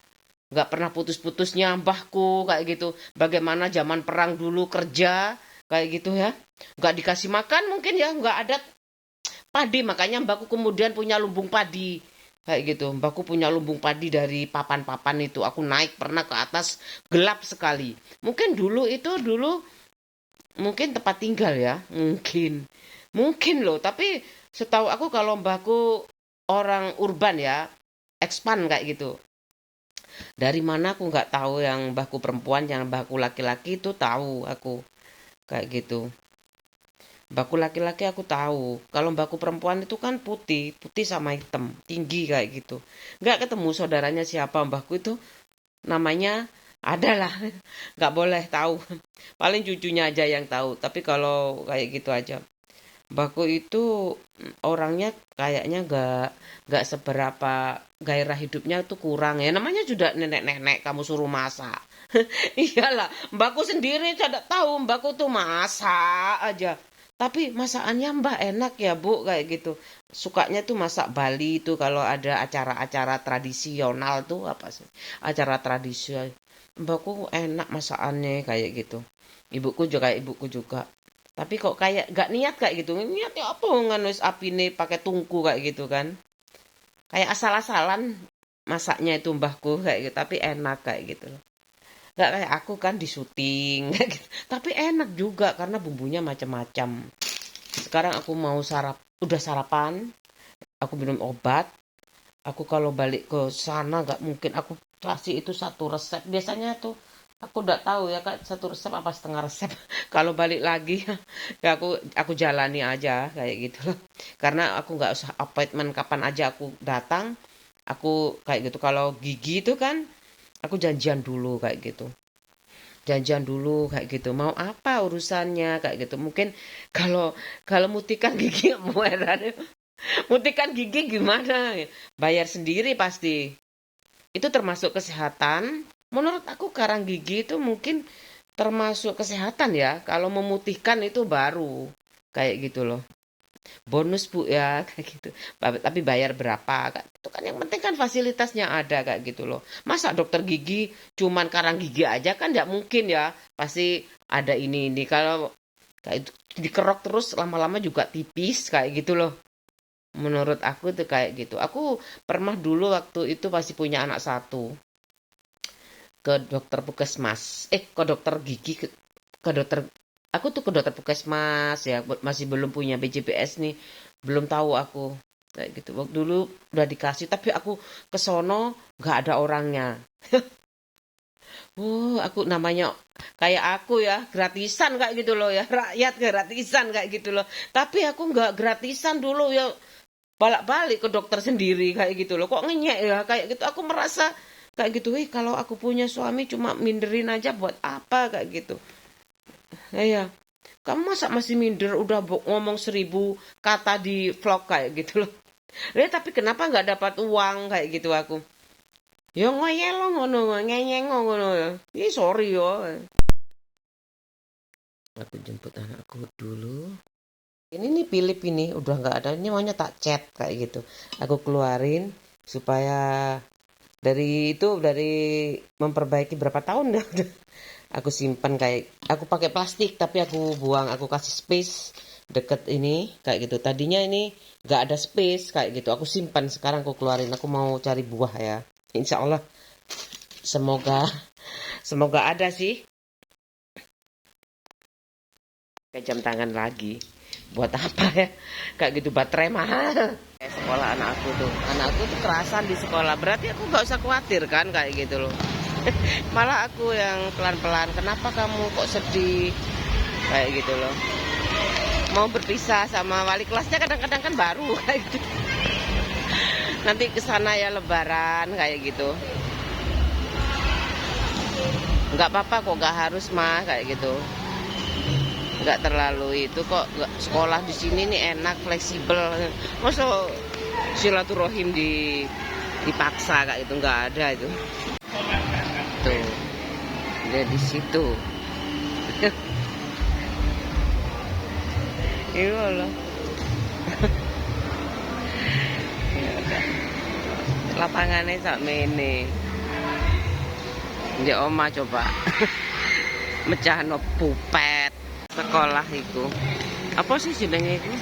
nggak pernah putus-putusnya mbahku kayak gitu. Bagaimana zaman perang dulu kerja kayak gitu ya, nggak dikasih makan mungkin ya, nggak ada padi, makanya mbahku kemudian punya lumbung padi kayak gitu. Mbahku punya lumbung padi dari papan-papan itu, aku naik pernah ke atas, gelap sekali. Mungkin dulu mungkin tempat tinggal ya, mungkin loh. Tapi setahu aku kalau mbahku orang urban ya, ekspan kayak gitu. Dari mana aku nggak tahu, yang mbahku perempuan, yang mbahku laki-laki itu tahu aku kayak gitu. Mbahku laki-laki aku tahu. Kalau mbahku perempuan itu kan putih, putih sama hitam, tinggi kayak gitu. Nggak ketemu saudaranya siapa mbahku itu, namanya adalah nggak boleh tahu. Paling cucunya aja yang tahu. Tapi kalau kayak gitu aja. Mbahku itu orangnya kayaknya nggak seberapa, gairah hidupnya tuh kurang ya. Namanya juga nenek-nenek, kamu suruh masak. Iyalah, mbakku sendiri tidak tahu, mbakku tuh masak aja. Tapi masakannya mbak enak ya bu kayak gitu. Sukanya tuh masak Bali tuh kalau ada acara-acara tradisional tuh apa sih? Acara tradisional. Mbakku enak masakannya kayak gitu. Ibuku juga. Tapi kok kayak gak niat kayak gitu. Niatnya apa nganus apine pakai tungku kayak gitu kan. Kayak asal-asalan masaknya itu mbahku kayak gitu, tapi enak kayak gitu loh. Nggak kayak aku kan di syuting kayak gitu. Tapi enak juga karena bumbunya macam-macam. Sekarang aku mau udah sarapan, aku minum obat. Aku kalau balik ke sana nggak mungkin aku kasih itu satu resep. Biasanya tuh aku udah tahu ya kak, satu resep apa setengah resep. Kalau balik lagi ya aku jalani aja kayak gitu loh. Karena aku nggak usah appointment, kapan aja aku datang. Aku kayak gitu. Kalau gigi itu kan aku janjian dulu kayak gitu. Janjian dulu kayak gitu. Mau apa urusannya kayak gitu. Mungkin kalau kalau mutikan gigi mau heran. Mutikan gigi gimana? Bayar sendiri pasti. Itu termasuk kesehatan. Menurut aku karang gigi itu mungkin termasuk kesehatan ya. Kalau memutihkan itu baru kayak gitu loh. Bonus bu ya kayak gitu. Tapi bayar berapa? Itu kan yang penting kan fasilitasnya ada kayak gitu loh. Masa dokter gigi cuman karang gigi aja kan nggak mungkin ya. Pasti ada ini. Kalau kayak itu dikerok terus lama-lama juga tipis kayak gitu loh. Menurut aku tuh kayak gitu. Aku pernah dulu waktu itu masih punya anak satu, ke dokter puskesmas. Ke dokter gigi, ke dokter. Aku tuh ke dokter puskesmas ya, masih belum punya BPJS nih. Belum tahu aku kayak gitu. Waktu dulu udah dikasih tapi aku ke sono nggak ada orangnya. Aku namanya kayak aku ya, gratisan kayak gitu loh ya, rakyat gratisan kayak gitu loh. Tapi aku nggak gratisan dulu ya, balik-balik ke dokter sendiri kayak gitu loh. Kok ngenyek ya kayak gitu. Aku merasa kayak gitu, kalau aku punya suami cuma minderin aja buat apa kayak gitu. Ya, kamu masa masih minder, udah ngomong 1000 kata di vlog kayak gitu loh. Tapi kenapa nggak dapat uang kayak gitu aku? Ya ngoyel lo ngono, ngenyeng ngono. Sorry yo. Aku jemput anakku dulu. Ini nih Philip ini udah nggak ada, ini maunya tak chat kayak gitu. Aku keluarin supaya dari memperbaiki berapa tahun dah udah. Aku simpan, kayak aku pakai plastik tapi aku buang, aku kasih space deket ini kayak gitu. Tadinya ini nggak ada space kayak gitu. Aku simpan, sekarang aku keluarin. Aku mau cari buah ya. Insya Allah semoga ada sih. Kayak jam tangan lagi. Buat apa ya? Kayak gitu, baterai mahal. Sekolah anakku tuh kerasan di sekolah. Berarti aku nggak usah khawatir kan kayak gitu loh. Malah aku yang pelan-pelan. Kenapa kamu kok sedih kayak gitu loh? Mau berpisah sama wali kelasnya kadang-kadang kan baru kayak gitu. Nanti kesana ya lebaran kayak gitu. Nggak apa-apa kok, nggak harus mah kayak gitu. Nggak terlalu itu kok. Sekolah di sini nih enak, fleksibel. Masa silaturahim dipaksa kayak gitu, nggak ada itu. Tuh, dia di situ. Iya loh. Lapangannya sak mene. Ndek oma coba. Mecahno pupet sekolah iku. Apa sih jenenge iku?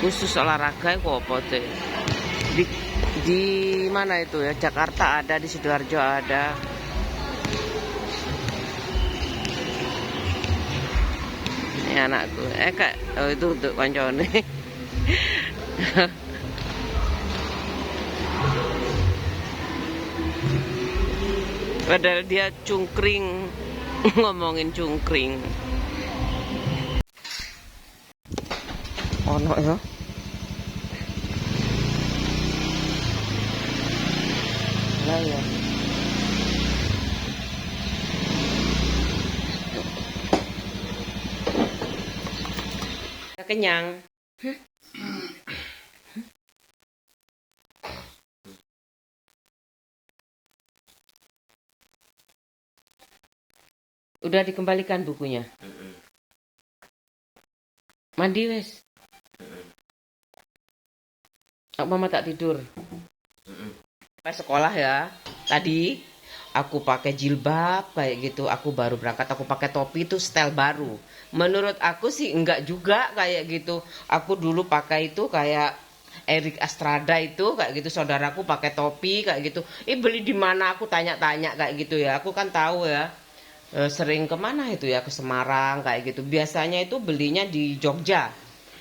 Khusus olahraga iku apa tuh? Di mana itu ya? Jakarta ada, di Sidoarjo ada. Ini anakku. Kak, oh itu untuk koncone. Padahal dia cungkring. Ngomongin cungkring. Ono ya. Lah ya. Udah kenyang. Udah dikembalikan bukunya. Mandi wes. Mama tak tidur. Pas sekolah ya. Tadi aku pakai jilbab kayak gitu. Aku baru berangkat, aku pakai topi itu style baru. Menurut aku sih enggak juga kayak gitu. Aku dulu pakai itu kayak Erik Astrada itu kayak gitu, saudaraku pakai topi kayak gitu. Beli di mana, aku tanya-tanya kayak gitu ya. Aku kan tahu ya. Sering kemana itu ya, ke Semarang kayak gitu. Biasanya itu belinya di Jogja.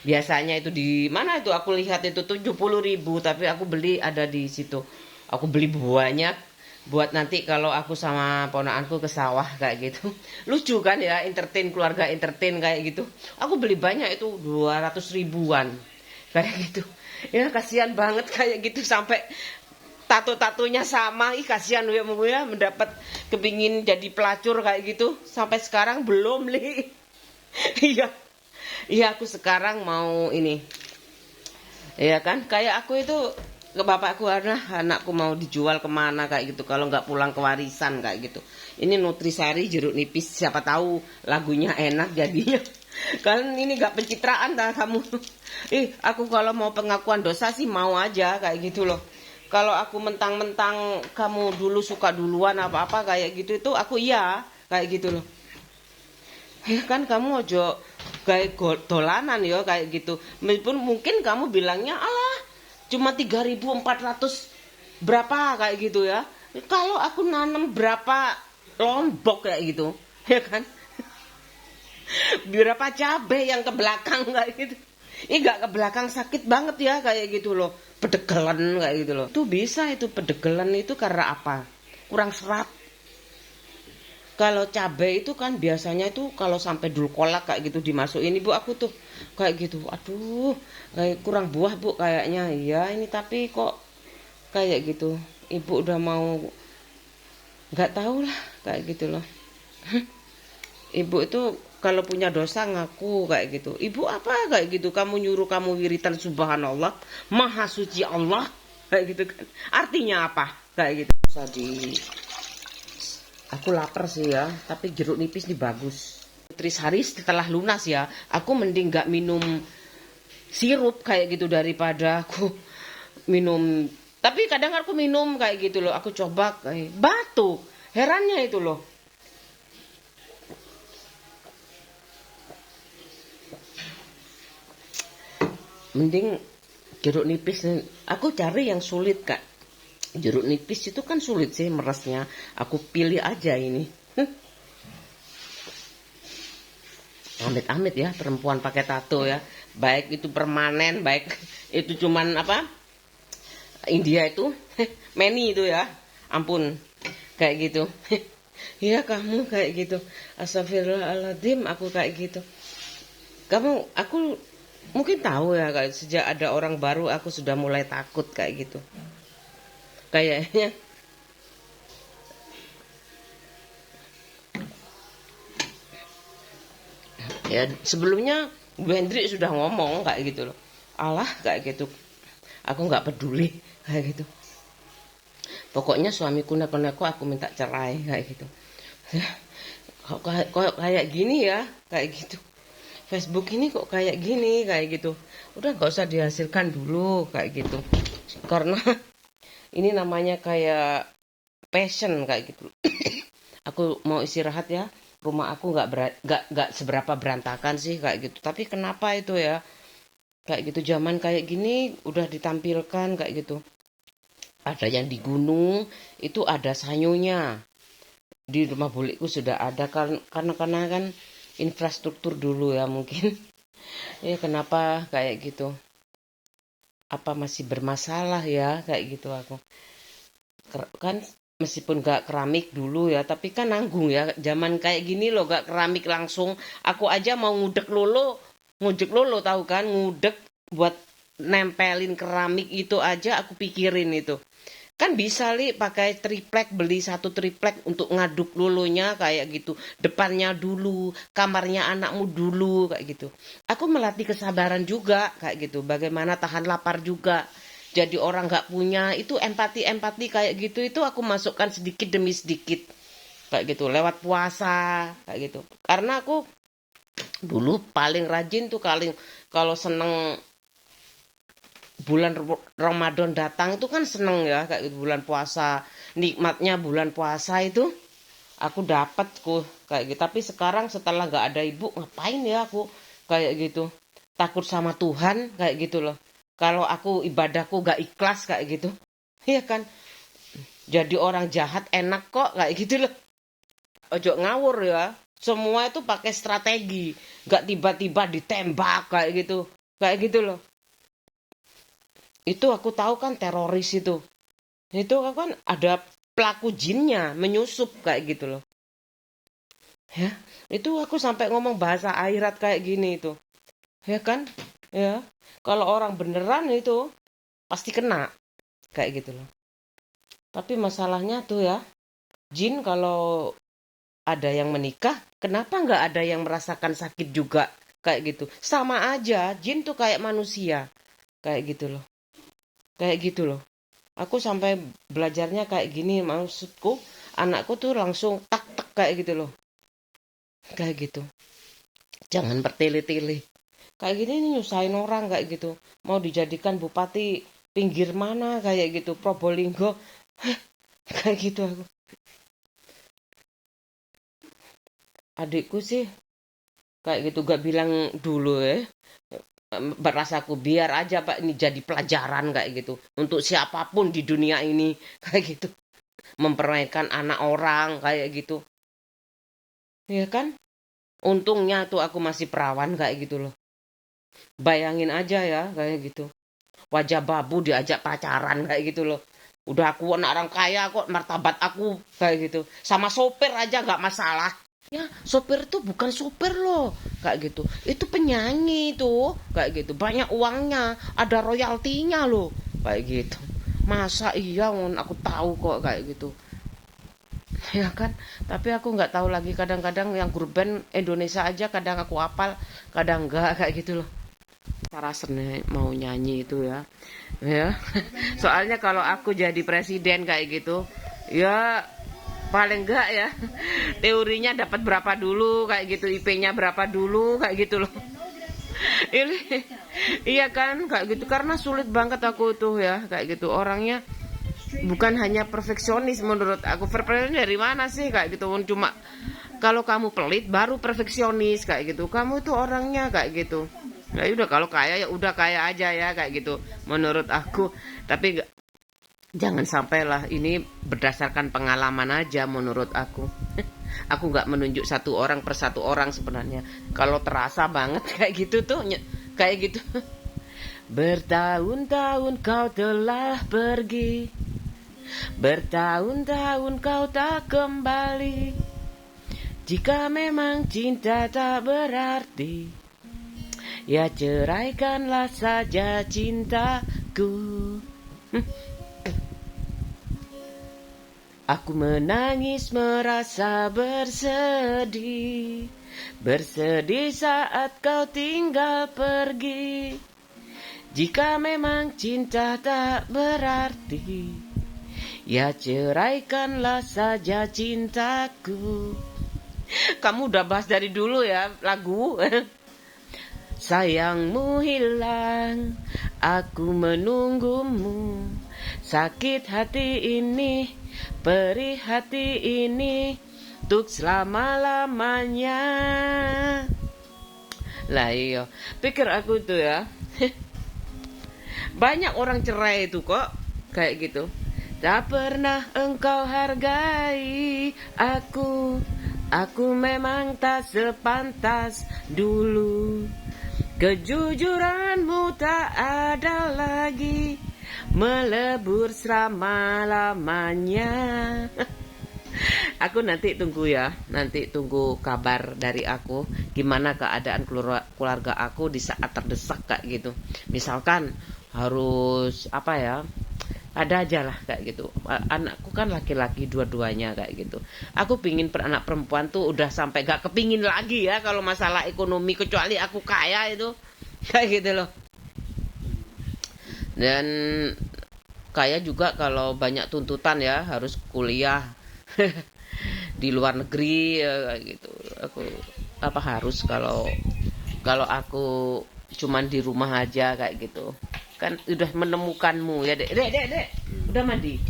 Biasanya itu di mana itu aku lihat itu 70.000, tapi aku beli ada di situ. Aku beli banyak buat nanti kalau aku sama ponakanku ke sawah kayak gitu. Lucu kan ya, entertain keluarga entertain kayak gitu. Aku beli banyak itu 200 ribuan kayak gitu. Ya kasihan banget kayak gitu sampai tato-tatonya sama. Kasihan ya mendapat kepingin jadi pelacur kayak gitu. Sampai sekarang belum li. Iya. Iya aku sekarang mau ini. Iya kan kayak aku itu ke bapakku, anakku mau dijual kemana kayak gitu kalau nggak pulang ke warisan kayak gitu. Ini Nutrisari jeruk nipis, siapa tahu lagunya enak jadinya. Kan ini nggak pencitraan dah kamu. Aku kalau mau pengakuan dosa sih mau aja kayak gitu loh. Kalau aku mentang-mentang kamu dulu suka duluan apa-apa kayak gitu itu aku iya kayak gitu loh. Ya kan kamu ojo kayak dolanan ya kayak gitu. Meskipun mungkin kamu bilangnya alah cuma 3.400 berapa kayak gitu ya. Kalau aku nanam berapa lombok kayak gitu, ya kan? Berapa cabai yang ke belakang kayak gitu. Gak ke belakang sakit banget ya kayak gitu loh. Pedegelan kayak gitu loh. Itu bisa itu pedegelan itu karena apa? Kurang serat. Kalau cabai itu kan biasanya itu kalau sampai dul kolak kayak gitu dimasukin ibu aku tuh kayak gitu. Aduh, kayak kurang buah bu kayaknya. Iya ini tapi kok kayak gitu. Ibu udah mau nggak tahu lah kayak gitu loh. Ibu itu kalau punya dosa ngaku kayak gitu. Ibu apa kayak gitu? Kamu nyuruh kamu wiritan subhanallah, maha suci Allah kayak gitu kan. Artinya apa? Kayak gitu. Aku lapar sih ya, tapi jeruk nipis ini bagus. Nutrisari setelah lunas ya, aku mending gak minum sirup kayak gitu daripada aku minum. Tapi kadang aku minum kayak gitu loh, aku coba kayak batuk. Herannya itu loh. Mending jeruk nipis, aku cari yang sulit kak. Jeruk nipis itu kan sulit sih merasnya. Aku pilih aja ini. Amit-amit ya perempuan pakai tato ya. Baik itu permanen, baik itu cuman apa? India itu, meni itu ya. Ampun, kayak gitu. Iya kamu kayak gitu. Astagfirullahaladzim, aku kayak gitu. Aku mungkin tahu ya, sejak ada orang baru aku sudah mulai takut kayak gitu. Kayaknya ya sebelumnya Bu Hendrik sudah ngomong kayak gitu loh. Allah kayak gitu. Aku nggak peduli kayak gitu. Pokoknya suamiku neko-neko aku minta cerai kayak gitu. Kok kayak gini ya kayak gitu. Facebook ini kok kayak gini kayak gitu. Udah nggak usah dihasilkan dulu kayak gitu. Karena Ini namanya kayak passion kayak gitu. Aku mau istirahat ya. Rumah aku nggak seberapa berantakan sih kayak gitu. Tapi kenapa itu ya? Kayak gitu zaman kayak gini udah ditampilkan kayak gitu. Ada yang di gunung itu ada sanyonya. Di rumah bulikku sudah ada karena kan infrastruktur dulu ya mungkin. Ya kenapa kayak gitu? Apa masih bermasalah ya kayak gitu aku. Kan meskipun gak keramik dulu ya, tapi kan nanggung ya. Zaman kayak gini loh gak keramik langsung. Aku aja mau ngudek lolo tahu kan, ngudek buat nempelin keramik itu aja aku pikirin itu. Kan bisa pakai triplek, beli satu triplek untuk ngaduk lulunya kayak gitu. Depannya dulu, kamarnya anakmu dulu kayak gitu. Aku melatih kesabaran juga kayak gitu. Bagaimana tahan lapar juga. Jadi orang nggak punya itu empati kayak gitu itu aku masukkan sedikit demi sedikit kayak gitu lewat puasa kayak gitu. Karena aku dulu paling rajin tuh kalau seneng bulan Ramadan datang itu kan seneng ya kayak gitu, bulan puasa, nikmatnya bulan puasa itu aku dapat kayak gitu. Tapi sekarang setelah nggak ada ibu ngapain ya aku kayak gitu, takut sama Tuhan kayak gitu loh. Kalau aku ibadahku nggak ikhlas kayak gitu, ya kan jadi orang jahat enak kok kayak gitu loh. Ojo ngawur ya, semua itu pakai strategi, nggak tiba-tiba ditembak kayak gitu loh. Itu aku tahu kan teroris itu kan ada pelaku jinnya menyusup kayak gitu loh ya. Itu aku sampai ngomong bahasa akhirat kayak gini itu ya kan ya. Kalau orang beneran itu pasti kena kayak gitu loh. Tapi masalahnya tuh ya, jin kalau ada yang menikah kenapa nggak ada yang merasakan sakit juga kayak gitu. Sama aja jin tuh kayak manusia kayak gitu loh, kayak gitu loh. Aku sampai belajarnya kayak gini, maksudku anakku tuh langsung tak tak kayak gitu loh. Kayak gitu. Jangan bertele-tele. Kayak gini nih nyusahin orang kayak gitu. Mau dijadikan bupati pinggir mana kayak gitu, Probolinggo. Kayak gitu aku. Adikku sih kayak gitu gak bilang dulu ya. Berasaku biar aja Pak ini jadi pelajaran kayak gitu untuk siapapun di dunia ini kayak gitu. Mempermainkan anak orang kayak gitu. Ya kan? Untungnya tuh aku masih perawan kayak gitu loh. Bayangin aja ya kayak gitu. Wajah babu diajak pacaran kayak gitu loh. Udah aku anak orang kaya kok, martabat aku kayak gitu. Sama sopir aja gak masalah. Ya, sopir tuh bukan sopir loh kayak gitu. Itu penyanyi tuh kayak gitu. Banyak uangnya, ada royaltinya loh kayak gitu. Masa iya aku tahu kok kayak gitu. Ya kan, tapi aku nggak tahu lagi, kadang-kadang yang grup band Indonesia aja kadang aku hafal, kadang enggak kayak gitu loh. Cara seni mau nyanyi itu ya, ya. Soalnya kalau aku jadi presiden kayak gitu, ya paling enggak ya teorinya dapat berapa dulu kayak gitu, IP-nya berapa dulu kayak gitu loh. Ini iya kan kayak gitu, karena sulit banget aku tuh ya kayak gitu orangnya. Bukan hanya perfeksionis menurut aku. Perfeksionis dari mana sih kayak gitu. Cuma kalau kamu pelit baru perfeksionis kayak gitu. Kamu itu orangnya kayak gitu. Ya udah kalau kaya ya udah kaya aja ya kayak gitu menurut aku. Tapi jangan sampailah ini berdasarkan pengalaman aja menurut aku. Aku nggak menunjuk satu orang per satu orang sebenarnya. Kalau terasa banget kayak gitu tuh kayak gitu. Bertahun-tahun kau telah pergi, bertahun-tahun kau tak kembali. Jika memang cinta tak berarti, ya ceraikanlah saja cintaku. Aku menangis merasa bersedih, bersedih saat kau tinggal pergi. Jika memang cinta tak berarti, ya ceraikanlah saja cintaku. Kamu udah bahas dari dulu ya lagu. Sayangmu hilang, aku menunggumu. sakit hati ini, perih hati ini, untuk selama-lamanya. Lah iya, pikir aku tuh ya, banyak orang cerai itu kok, kayak gitu. Tak pernah engkau hargai aku memang tak sepantas dulu. Kejujuranmu tak ada lagi, melebur selama-lamanya. Aku nanti tunggu ya, nanti tunggu kabar dari aku gimana keadaan keluarga aku di saat terdesak kayak gitu. Misalkan harus apa ya, ada aja lah kayak gitu. Anakku kan laki-laki dua-duanya kayak gitu. Aku pingin anak perempuan tuh udah sampai gak kepingin lagi ya kalau masalah ekonomi, kecuali aku kaya itu kayak gitu loh. Dan kaya juga kalau banyak tuntutan ya, harus kuliah di luar negeri ya, kayak gitu. Aku apa harus kalau kalau aku cuman di rumah aja kayak gitu. Kan udah menemukanmu ya, Dek. Dek. Udah mandi?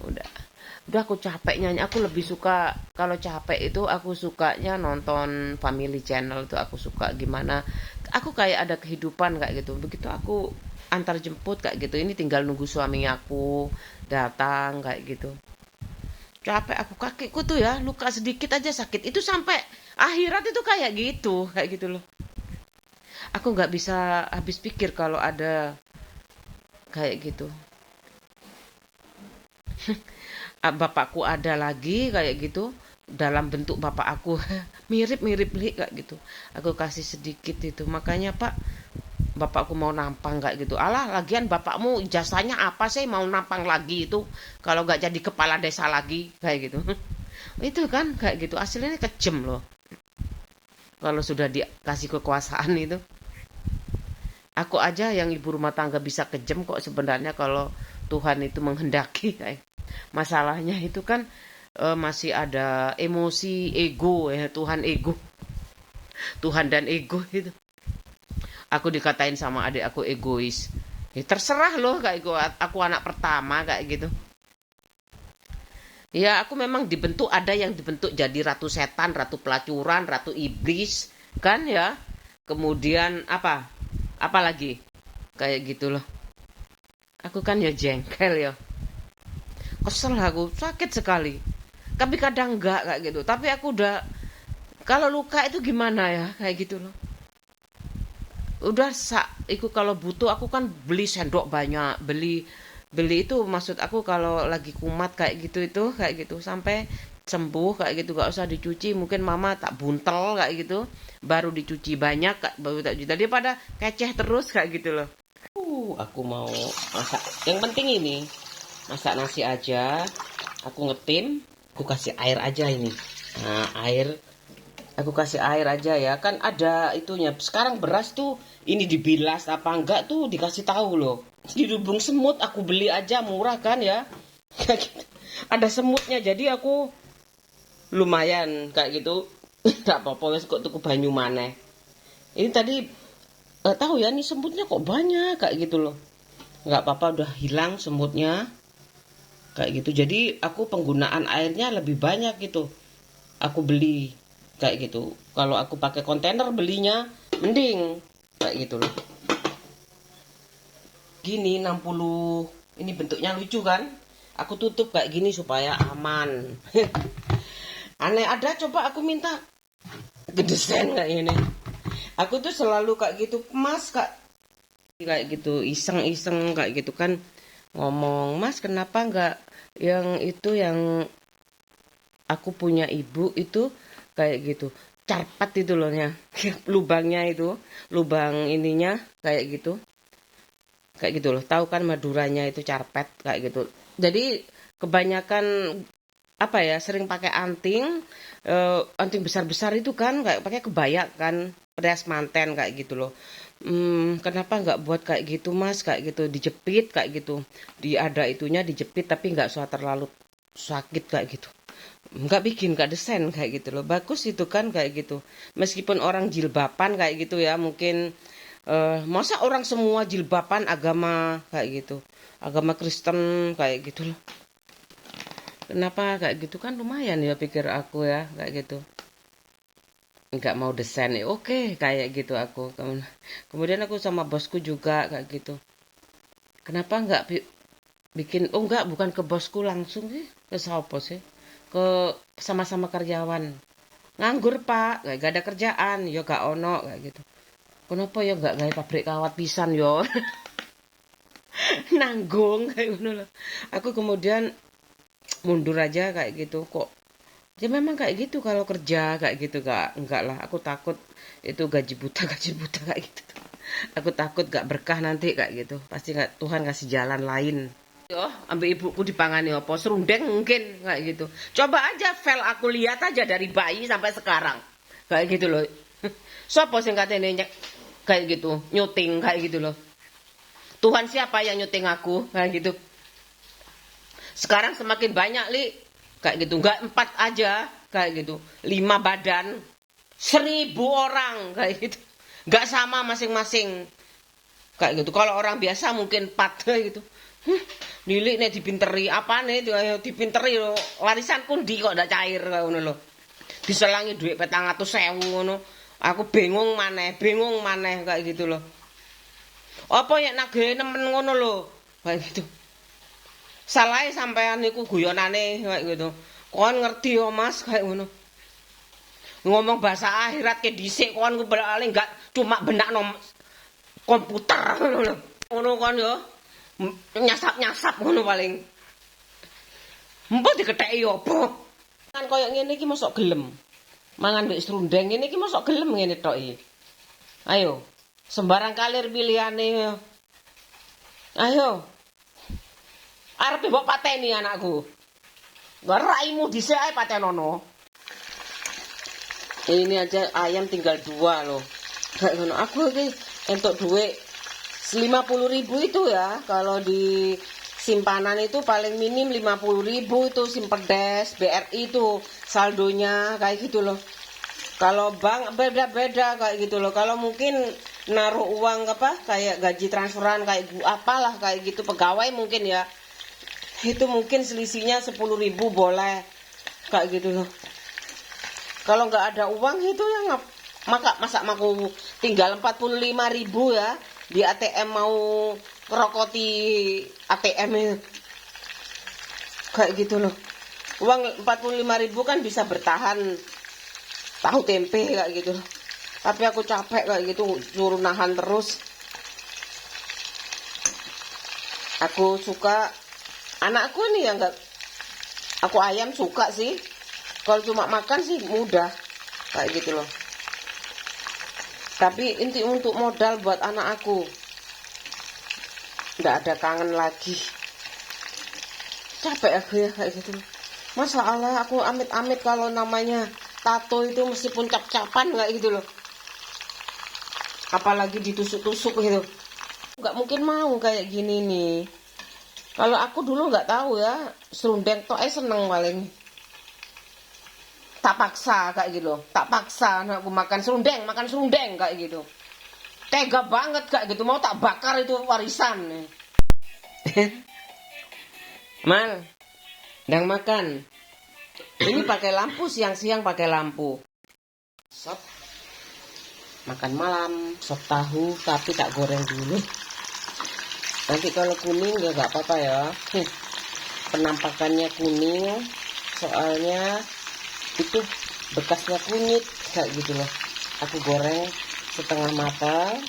Udah aku capek nyanyi. Aku lebih suka kalau capek itu aku sukanya nonton Family Channel tuh, aku suka gimana. Aku kayak ada kehidupan kayak gitu. Begitu aku antar jemput kayak gitu, ini tinggal nunggu suami aku datang kayak gitu. Capek aku, kakekku tuh ya luka sedikit aja sakit. Itu sampai akhirat itu kayak gitu loh. Aku nggak bisa habis pikir kalau ada kayak gitu. Bapakku ada lagi kayak gitu dalam bentuk bapak aku mirip-mirip kayak gitu. Aku kasih sedikit itu, makanya Pak, bapakku mau nampang kayak gitu. Alah, lagian bapakmu jasanya apa sih mau nampang lagi itu kalau nggak jadi kepala desa lagi kayak gitu. Itu kan kayak gitu, hasilnya kejem loh kalau sudah dikasih kekuasaan itu. Aku aja yang ibu rumah tangga bisa kejem kok sebenarnya kalau Tuhan itu menghendaki. Masalahnya itu kan masih ada emosi ego ya, Tuhan dan ego itu. Aku dikatain sama adik aku egois. Ya terserah loh kayak gue, aku anak pertama kayak gitu. Ya aku memang dibentuk, ada yang dibentuk jadi ratu setan, ratu pelacuran, ratu iblis kan ya. Kemudian apa lagi kayak gitu loh. Aku kan ya jengkel ya, kesel aku, sakit sekali, tapi kadang enggak kayak gitu. Tapi aku udah, kalau luka itu gimana ya kayak gitu loh. Udah iku kalau butuh aku kan beli sendok banyak, beli beli itu maksud aku kalau lagi kumat kayak gitu itu kayak gitu sampai sembuh kayak gitu, gak usah dicuci, mungkin mama tak buntel kayak gitu baru dicuci banyak, baru tak cuci daripada keceh terus kayak gitu loh. Aku mau masak, yang penting ini masak nasi aja. Aku ngetim, aku kasih air aja ini. Nah, aku kasih air aja ya, kan ada itunya. Sekarang beras tuh ini dibilas apa enggak tuh dikasih tahu loh. Di Lubung Semut aku beli aja murah kan ya. Kayak gitu. Ada semutnya, jadi aku lumayan kayak gitu. Enggak apa-apa wes kok tuku banyu maneh. Ini tadi tahu ya, nih semutnya kok banyak kayak gitu loh. Enggak apa-apa, udah hilang semutnya. Kayak gitu. Jadi aku penggunaan airnya lebih banyak gitu. Aku beli kayak gitu. Kalau aku pakai kontainer belinya mending kayak gitu loh. Gini 60, ini bentuknya lucu kan? Aku tutup kayak gini supaya aman. Aneh ada, coba aku minta gedesain kayak gini. Aku tuh selalu kayak gitu, Mas Kak. Kayak gitu, iseng-iseng kayak gitu kan. Ngomong, Mas kenapa enggak yang itu yang aku punya ibu itu kayak gitu. Carpat itu loh ya. Lubangnya itu, lubang ininya kayak gitu. Kayak gitu loh, tahu kan Maduranya itu carpet kayak gitu. Jadi kebanyakan apa ya, sering pakai anting, anting besar-besar itu kan, kayak pakai kebaya kan, perias manten kayak gitu loh. Kenapa nggak buat kayak gitu Mas, kayak gitu dijepit kayak gitu, ada itunya dijepit tapi nggak usah terlalu sakit kayak gitu. Nggak desain kayak gitu loh, bagus itu kan kayak gitu. Meskipun orang jilbaban kayak gitu ya, mungkin Masa orang semua jilbaban agama kayak gitu, agama Kristen kayak gitu loh. Kenapa kayak gitu, kan lumayan ya pikir aku ya kayak gitu. Nggak mau desain ya oke kayak gitu aku. Kemudian aku sama bosku juga kayak gitu. Kenapa nggak bikin, oh nggak, bukan ke bosku langsung sih, ke siapa sih, ke sama-sama karyawan. Nganggur pak, gak ada kerjaan, ya gak ono kayak gitu. Kenapa ya nggak gawe pabrik kawat pisan yo. Nanggung kayak gitu loh. Aku kemudian mundur aja kayak gitu kok. Ya memang kayak gitu kalau kerja kayak gitu, gak enggak lah, aku takut itu gaji buta gaji buta kayak gitu. Aku takut gak berkah nanti kayak gitu, pasti nggak, Tuhan kasih jalan lain. Yo ambil ibuku dipangani apa serundeng mungkin kayak gitu. Coba aja file aku lihat aja dari bayi sampai sekarang kayak gitu loh. Sopo sing katene kayak gitu nyuting kayak gitu loh. Tuhan siapa yang nyuting aku kayak gitu. Sekarang semakin banyak li kayak gitu, nggak 4 aja kayak gitu, 5 badan, 1000 orang kayak gitu, nggak sama masing-masing kayak gitu. Kalau orang biasa mungkin 4 kayak gitu. Nilik nih dipinteri apa nih dipinteri lo, warisan kundi kok udah cair kayak ngono lo, diselangi duit 400.000 ngono. Aku bingung maneh kayak gitu loh. Apa ya nagih nemen ngono lo kayak gitu. Salah sampean niku guyonane kayak gitu. Kon ngerti yo Mas kayak ngono. Ngomong bahasa akhirat ke dhisik kon ku paling enggak cuma benakno komputer ngono lho. Ngono kon yo nyasap-nyasap ngono paling. Mbok diketheki opo? Kan koyo ngene iki mosok gelem. Mangan mbek serundeng ngene iki mosok gelem ngene tok iki. Ayo, sembarang kalir pilihane. Ayo. Arep mbok pateni anakku. Raimu dhisik ae patenono. Ini aja ayam tinggal 2 loh. Kayak ngono. Aku iki entuk duit 50.000 itu ya. Kalau di simpanan itu paling minim 50.000 itu simpedes BRI itu saldonya kayak gitu loh. Kalau bank beda-beda kayak gitu loh. Kalau mungkin naruh uang apa kayak gaji transferan kayak apalah kayak gitu pegawai mungkin ya. Itu mungkin selisihnya 10.000 boleh kayak gitu loh. Kalau nggak ada uang itu ya masa aku tinggal 45.000 ya di ATM mau ngerokoti ATM itu kayak gitu loh. Uang 45.000 kan bisa bertahan tahu tempe kayak gitu loh. Tapi aku capek kayak gitu suruh nahan terus. Aku suka anakku nih ya enggak, aku ayam suka sih. Kalau cuma makan sih mudah kayak gitu loh. Tapi inti untuk modal buat anak aku. Nggak ada kangen lagi. Capek aku ya kayak gitu loh. Masalah aku amit-amit kalau namanya tato itu meskipun cap-capan kayak gitu loh. Apalagi ditusuk-tusuk gitu. Nggak mungkin mau kayak gini nih. Kalau aku dulu nggak tahu ya, serundeng tok seneng paling. Tak paksa kayak gitu, tak paksa anakku makan serundeng kayak gitu. Tega banget kayak gitu, mau tak bakar itu warisan. Mal, ndang makan. Ini pakai lampu, siang-siang pakai lampu. Sop makan malam, sop tahu tapi tak goreng dulu. Nanti kalau kuning ya nggak apa-apa ya. Penampakannya kuning, soalnya itu bekasnya kunyit kayak gitu loh. Aku goreng setengah matang.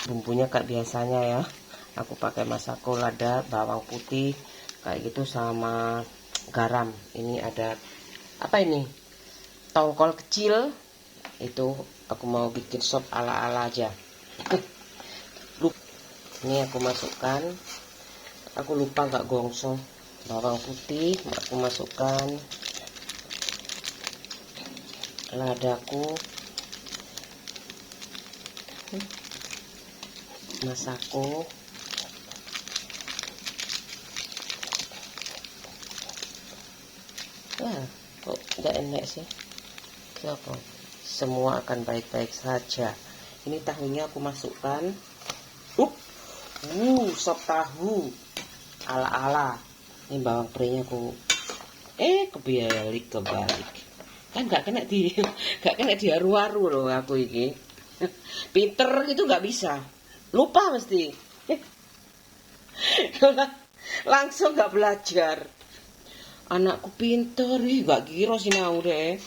Bumbunya kayak biasanya ya. Aku pakai masako, lada, bawang putih kayak gitu sama garam. Ini ada apa ini? Tongkol kecil. Itu aku mau bikin sop ala-ala aja. Ini aku masukkan. Aku lupa nggak gongso bawang putih, aku masukkan ladaku, masako, kok nggak enak sih. itu apa? Semua akan baik-baik saja. Ini tahunya aku masukkan. Sop tahu ala-ala. Ini bawang putihnya aku kebalik kan nggak kena di aru-aru loh aku ini. Pinter itu nggak bisa, lupa mesti. Langsung nggak belajar. Anakku pinter, nggak kira sih mau deh.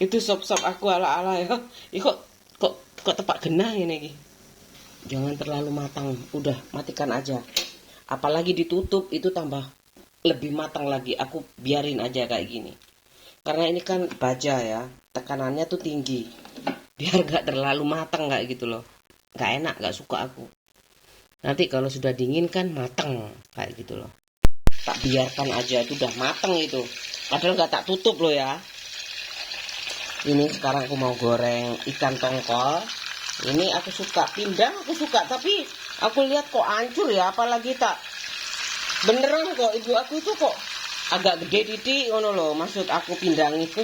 Itu sop-sop aku ala-ala ya. Kok tepak genah ini. Jangan terlalu matang, udah matikan aja. Apalagi ditutup itu tambah lebih matang lagi. Aku biarin aja kayak gini. Karena ini kan baja ya, tekanannya tuh tinggi. Biar gak terlalu matang kayak gitu loh. Gak enak, gak suka aku. Nanti kalau sudah dingin kan matang kayak gitu loh. Tak biarkan aja, itu udah matang itu. Padahal gak tak tutup loh ya. Ini sekarang aku mau goreng ikan tongkol. Ini aku suka, pindang aku suka, tapi aku lihat kok hancur ya, apalagi tak beneran kok ibu aku itu kok agak gede titik ngono loh, maksud aku pindang itu.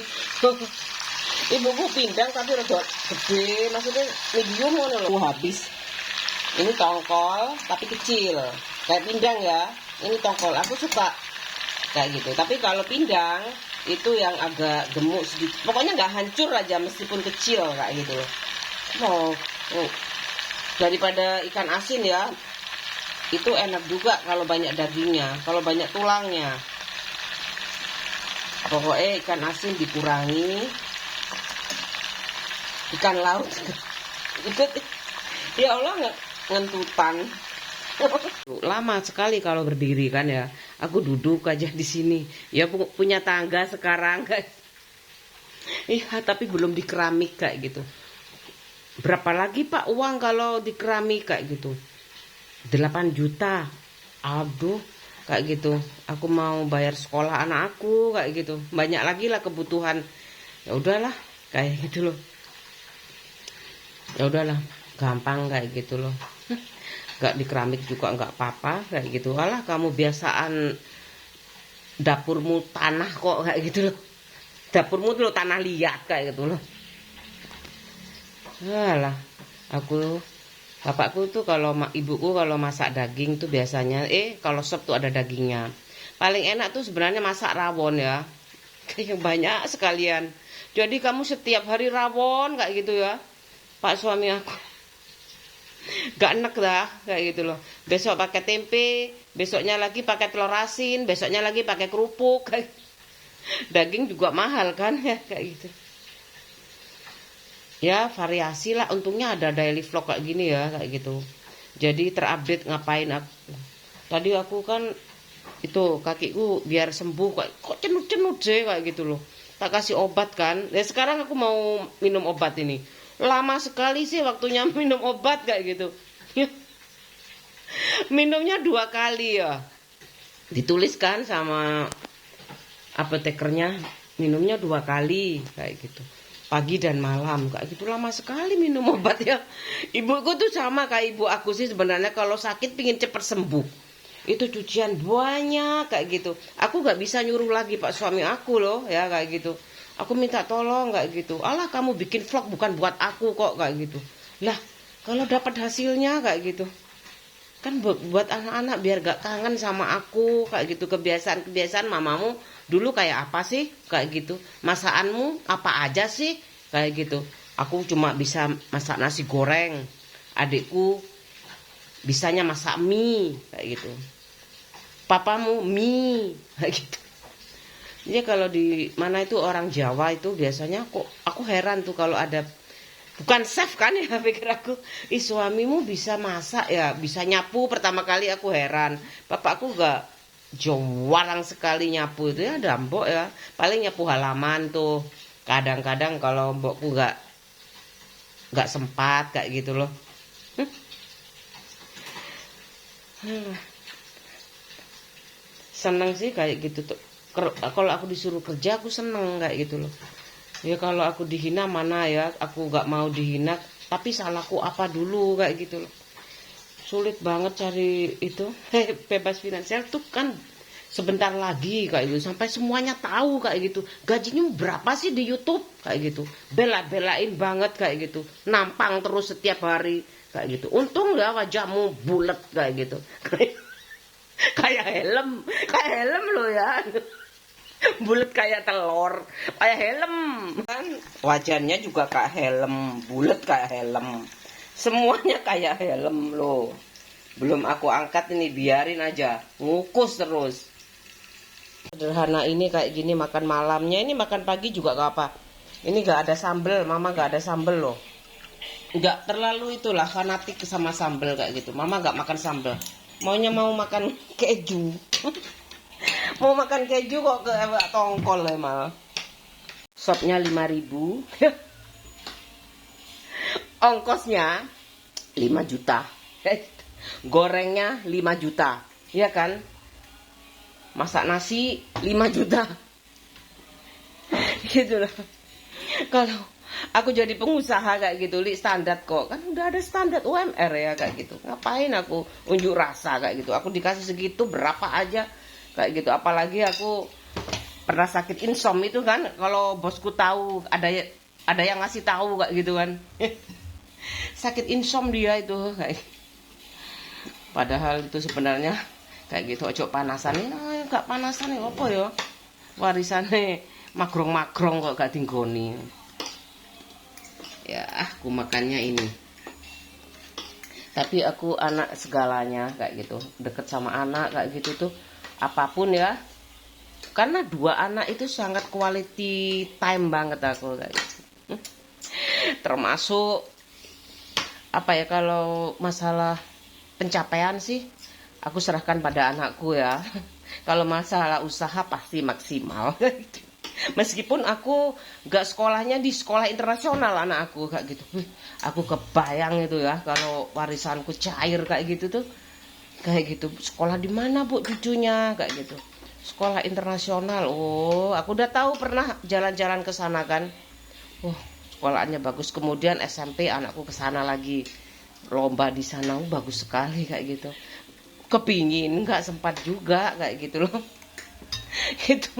Ibuku pindang tapi rada gede, maksudnya medium ngono loh. Habis. Ini tongkol tapi kecil, kayak pindang ya. Ini tongkol aku suka kayak gitu. Tapi kalau pindang itu yang agak gemuk sedikit. Pokoknya nggak hancur aja meskipun kecil kayak gitu loh. Daripada ikan asin ya, itu enak juga kalau banyak dagingnya, kalau banyak tulangnya. Pokoknya ikan asin dikurangi, ikan laut ikut. Ya Allah, nggak ngentutan. Lama sekali kalau berdiri kan ya. Aku duduk aja di sini. Ya punya tangga sekarang guys. Iya, tapi belum di keramik kayak gitu. Berapa lagi Pak uang kalau di keramik kayak gitu? 8 juta. Aduh, kayak gitu. Aku mau bayar sekolah anak aku kayak gitu. Banyak lagi lah kebutuhan. Ya udahlah, kayak gitu loh. Ya udahlah, gampang kayak gitu loh. Gak di keramik juga nggak apa-apa kayak gitu. Alah, kamu biasaan dapurmu tanah kok kayak gitu loh. Dapurmu tuh tanah liat kayak gitu loh. Alah, bapakku tuh ibuku kalau masak daging tuh biasanya kalau sop tuh ada dagingnya. Paling enak tuh sebenarnya masak rawon ya. Kayak banyak sekalian. Jadi kamu setiap hari rawon kayak gitu ya. Pak suami aku. Gak enak dah kayak gitu loh. Besok pakai tempe, besoknya lagi pakai telur asin, besoknya lagi pakai kerupuk. Daging juga mahal kan ya kayak gitu. Ya variasi lah, untungnya ada daily vlog kayak gini ya kayak gitu. Jadi terupdate ngapain aku. Tadi aku kan itu kakiku biar sembuh kok cenut-cenut sih kayak gitu loh. Tak kasih obat kan. Ya sekarang aku mau minum obat ini. Lama sekali sih waktunya minum obat kayak gitu. Minumnya 2 kali ya. Dituliskan sama apotekernya minumnya 2 kali kayak gitu. Pagi dan malam kayak gitu. Lama sekali minum obat ya. Ibuku tuh sama kayak ibu aku sih sebenarnya, kalau sakit pingin cepet sembuh itu cucian banyak kayak gitu. Aku gak bisa nyuruh lagi pak suami aku loh ya kayak gitu. Aku minta tolong kayak gitu. Alah, kamu bikin vlog bukan buat aku kok kayak gitu. Lah kalau dapat hasilnya kayak gitu kan buat anak-anak biar gak kangen sama aku kayak gitu. Kebiasaan mamamu dulu kayak apa sih kayak gitu, masakanmu apa aja sih kayak gitu. Aku cuma bisa masak nasi goreng, adikku bisanya masak mie kayak gitu, papamu mie kayak gitu. Jadi kalau di mana itu orang Jawa itu biasanya kok aku heran tuh kalau ada, bukan chef kan ya, pikir aku, suamimu bisa masak ya, bisa nyapu. Pertama kali aku heran, bapakku gak jarang sekali nyapu itu ya, ada mbok ya, paling nyapu halaman tuh kadang-kadang kalau mbokku gak sempat kayak gitu loh. Seneng sih kayak gitu tuh. Kalau aku disuruh kerja aku seneng kayak gitu loh. Ya kalau aku dihina mana ya, aku gak mau dihina, tapi salahku apa dulu kayak gitu loh. Sulit banget cari itu bebas finansial tuh kan sebentar lagi kayak gitu, sampai semuanya tahu kayak gitu. Gajinya berapa sih di YouTube kayak gitu. Bela-belain banget kayak gitu. Nampang terus setiap hari kayak gitu. Untung ya wajahmu bulat kayak gitu. Kayak helm loh ya. Bulat kayak telur, kayak helm kan. Wajahnya juga kayak helm, bulat kayak helm. Semuanya kayak helm loh. Belum aku angkat ini, biarin aja ngukus terus. Sederhana ini kayak gini makan malamnya, ini makan pagi juga gak apa. Ini gak ada sambel, mama gak ada sambel loh. Gak terlalu itulah fanatik sama sambel kayak gitu. Mama gak makan sambel, maunya mau makan keju. Mau makan keju kok ke tongkol ya mal. Sopnya 5.000. Ongkosnya 5 juta. Gorengnya 5 juta. Iya kan? Masak nasi 5 juta. Gitu loh. Kalau aku jadi pengusaha kayak gitu, li standar kok. Kan udah ada standar UMR ya kayak gitu. Ngapain aku unjuk rasa kayak gitu. Aku dikasih segitu berapa aja kayak gitu. Apalagi aku pernah sakit insom itu kan, kalau bosku tahu, ada yang ngasih tahu kayak gitu kan. Sakit insom dia itu kayak. Padahal itu sebenarnya kayak gitu, ojo panasan ini, gak panasan ya apa ya, warisannya magrong-magrong kok gak tinggoni. Ya aku makannya ini. Tapi aku anak segalanya kayak gitu, deket sama anak kayak gitu tuh apapun ya, karena 2 anak itu sangat quality time banget aku kayak gitu. Termasuk apa ya, kalau masalah pencapaian sih aku serahkan pada anakku ya. Kalau masalah usaha pasti maksimal. Meskipun aku gak sekolahnya di sekolah internasional anak aku kayak gitu. Aku kebayang itu ya kalau warisanku cair kayak gitu tuh. Kayak gitu, sekolah di mana bu cucunya kayak gitu, sekolah internasional. Oh, aku udah tahu, pernah jalan-jalan ke sana kan. Sekolahnya bagus. Kemudian SMP anakku ke sana lagi, lomba di sana. Bagus sekali kayak gitu. Kepingin, nggak sempat juga kayak gitu loh. Gitu.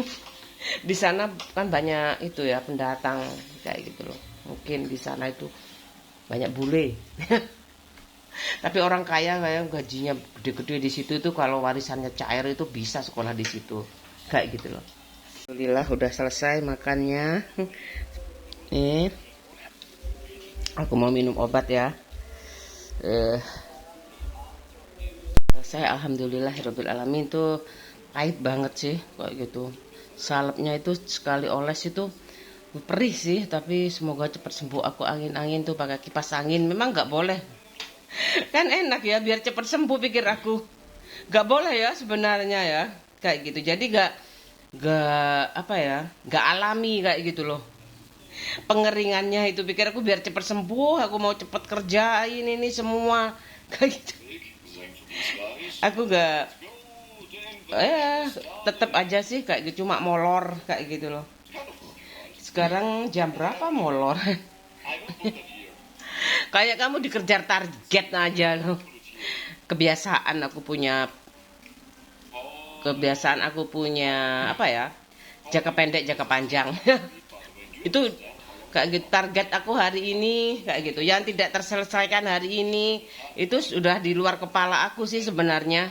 Di sana kan banyak itu ya pendatang kayak gitu loh. Mungkin di sana itu banyak bule. Tapi orang kaya kayak gajinya gede-gede di situ itu, kalau warisannya cair itu bisa sekolah di situ kayak gitu loh. Alhamdulillah udah selesai makannya. Nih, aku mau minum obat ya. Saya alhamdulillahirobbilalamin tuh pahit banget sih kayak gitu. Salepnya itu sekali oles itu perih sih, tapi semoga cepat sembuh. Aku angin-angin tuh pakai kipas angin, memang nggak boleh. Kan enak ya biar cepat sembuh pikir aku. Gak boleh ya sebenarnya ya kayak gitu. Jadi gak apa ya, gak alami kayak gitu loh. Pengeringannya itu pikir aku biar cepat sembuh, aku mau cepat kerjain ini semua kayak gitu. Aku gak tetap aja sih kayak gitu, cuma molor kayak gitu loh. Sekarang jam berapa molor? Kayak kamu dikejar target aja loh. Kebiasaan aku punya apa ya, jangka pendek jangka panjang. Itu kayak gitu, target aku hari ini kayak gitu, yang tidak terselesaikan hari ini itu sudah di luar kepala aku sih sebenarnya.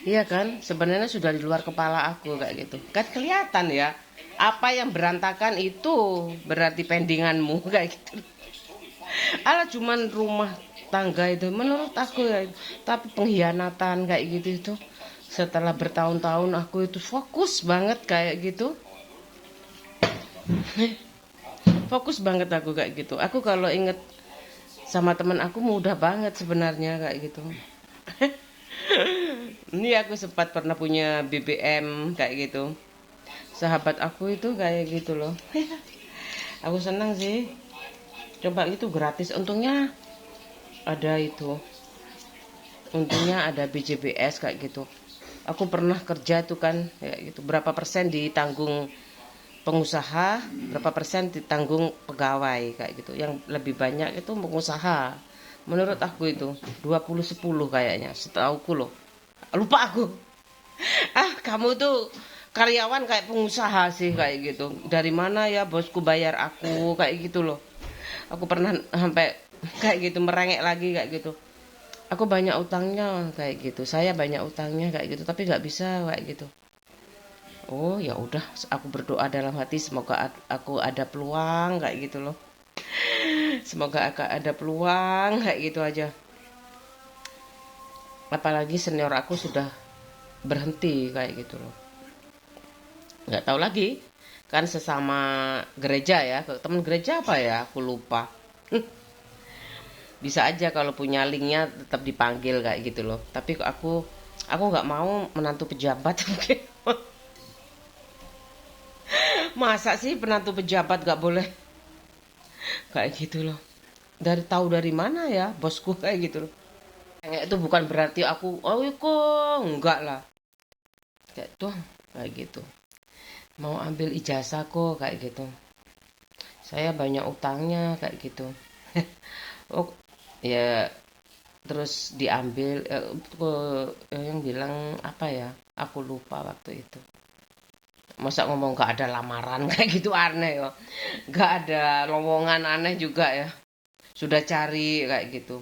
Iya kan, sebenarnya sudah di luar kepala aku kayak gitu. Kan kelihatan ya, apa yang berantakan itu berarti pendinganmu kayak gitu. Alah cuman rumah tangga itu menurut aku ya, tapi pengkhianatan kayak gitu itu. Setelah bertahun-tahun aku itu fokus banget kayak gitu. Fokus banget aku kayak gitu. Aku kalau inget sama teman aku mudah banget sebenarnya kayak gitu. Ini aku sempat pernah punya BBM kayak gitu. Sahabat aku itu kayak gitu loh. Aku senang sih. Coba itu gratis, untungnya ada itu. Untungnya ada BJBS kayak gitu. Aku pernah kerja tuh kan kayak gitu. Berapa persen ditanggung pengusaha, berapa persen ditanggung pegawai kayak gitu. Yang lebih banyak itu pengusaha. Menurut aku itu 20-10 kayaknya, setauku loh. Lupa aku. Kamu tuh karyawan kayak pengusaha sih kayak gitu. Dari mana ya bosku bayar aku kayak gitu loh. Aku pernah sampai kayak gitu merengek lagi kayak gitu. Aku banyak utangnya kayak gitu. Saya banyak utangnya kayak gitu, tapi nggak bisa kayak gitu. Oh ya udah, aku berdoa dalam hati semoga aku ada peluang kayak gitu loh. Semoga aku ada peluang kayak gitu aja. Apalagi senior aku sudah berhenti kayak gitu loh. Nggak tahu lagi, kan sesama gereja ya, teman gereja apa ya, aku lupa. Bisa aja kalau punya linknya tetap dipanggil kayak gitu loh. Tapi aku nggak mau menantu pejabat. Masa sih penantu pejabat nggak boleh kayak gitu loh. Tahu dari mana ya bosku kayak gitu loh. Kayak itu bukan berarti aku oh kok enggak lah. Kayak tuh kayak gitu. Mau ambil ijazah kok kayak gitu. Saya banyak utangnya kayak gitu. Oh ya, terus diambil yang bilang apa ya, aku lupa waktu itu. Masa ngomong gak ada lamaran kayak gitu, aneh ya. Gak ada lowongan, aneh juga ya. Sudah cari kayak gitu.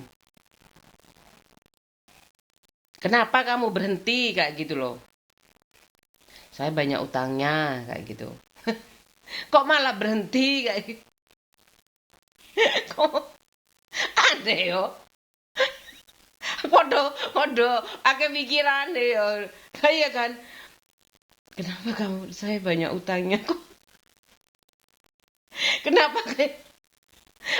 Kenapa kamu berhenti kayak gitu loh. Saya banyak utangnya kayak gitu. Kok malah berhenti kayak gitu. Kok aneh yo. Podo podo akeh pikiran deh yo. Kayak kan. Kenapa kamu, saya banyak utangnya kok. Kenapa kayak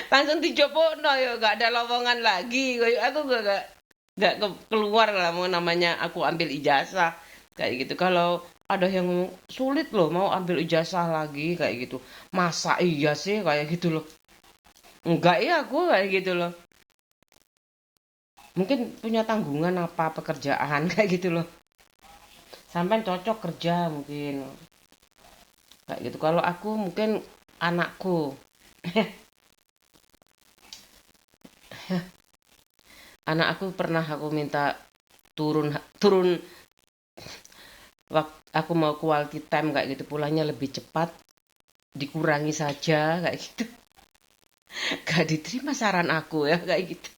langsung dicoba no ya, gak ada lowongan lagi. Aku gak keluar lah mau namanya aku ambil ijazah kayak gitu. Kalau ada yang ngomong sulit loh mau ambil ijazah lagi kayak gitu, masa iya sih kayak gitu loh. Enggak ya aku kayak gitu loh. Mungkin punya tanggungan apa pekerjaan kayak gitu loh. Sampai cocok kerja mungkin kayak gitu. Kalau aku mungkin anakku. Anak aku pernah aku minta turun turun waktu aku mau quality time kayak gitu, pulangnya lebih cepat, dikurangi saja kayak gitu. Gak diterima saran aku ya kayak gitu.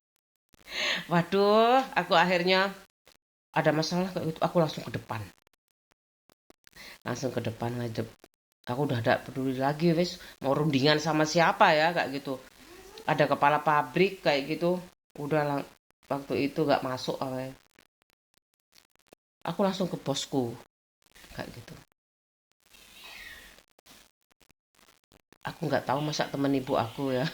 Waduh, aku akhirnya ada masalah kayak gitu, aku langsung ke depan. Langsung ke depan ngadep. Aku udah gak peduli lagi wes mau rundingan sama siapa ya kayak gitu. Ada kepala pabrik kayak gitu. Udah waktu itu gak masuk awalnya. Aku langsung ke bosku kayak gitu. Aku nggak tahu masa temen ibu aku ya.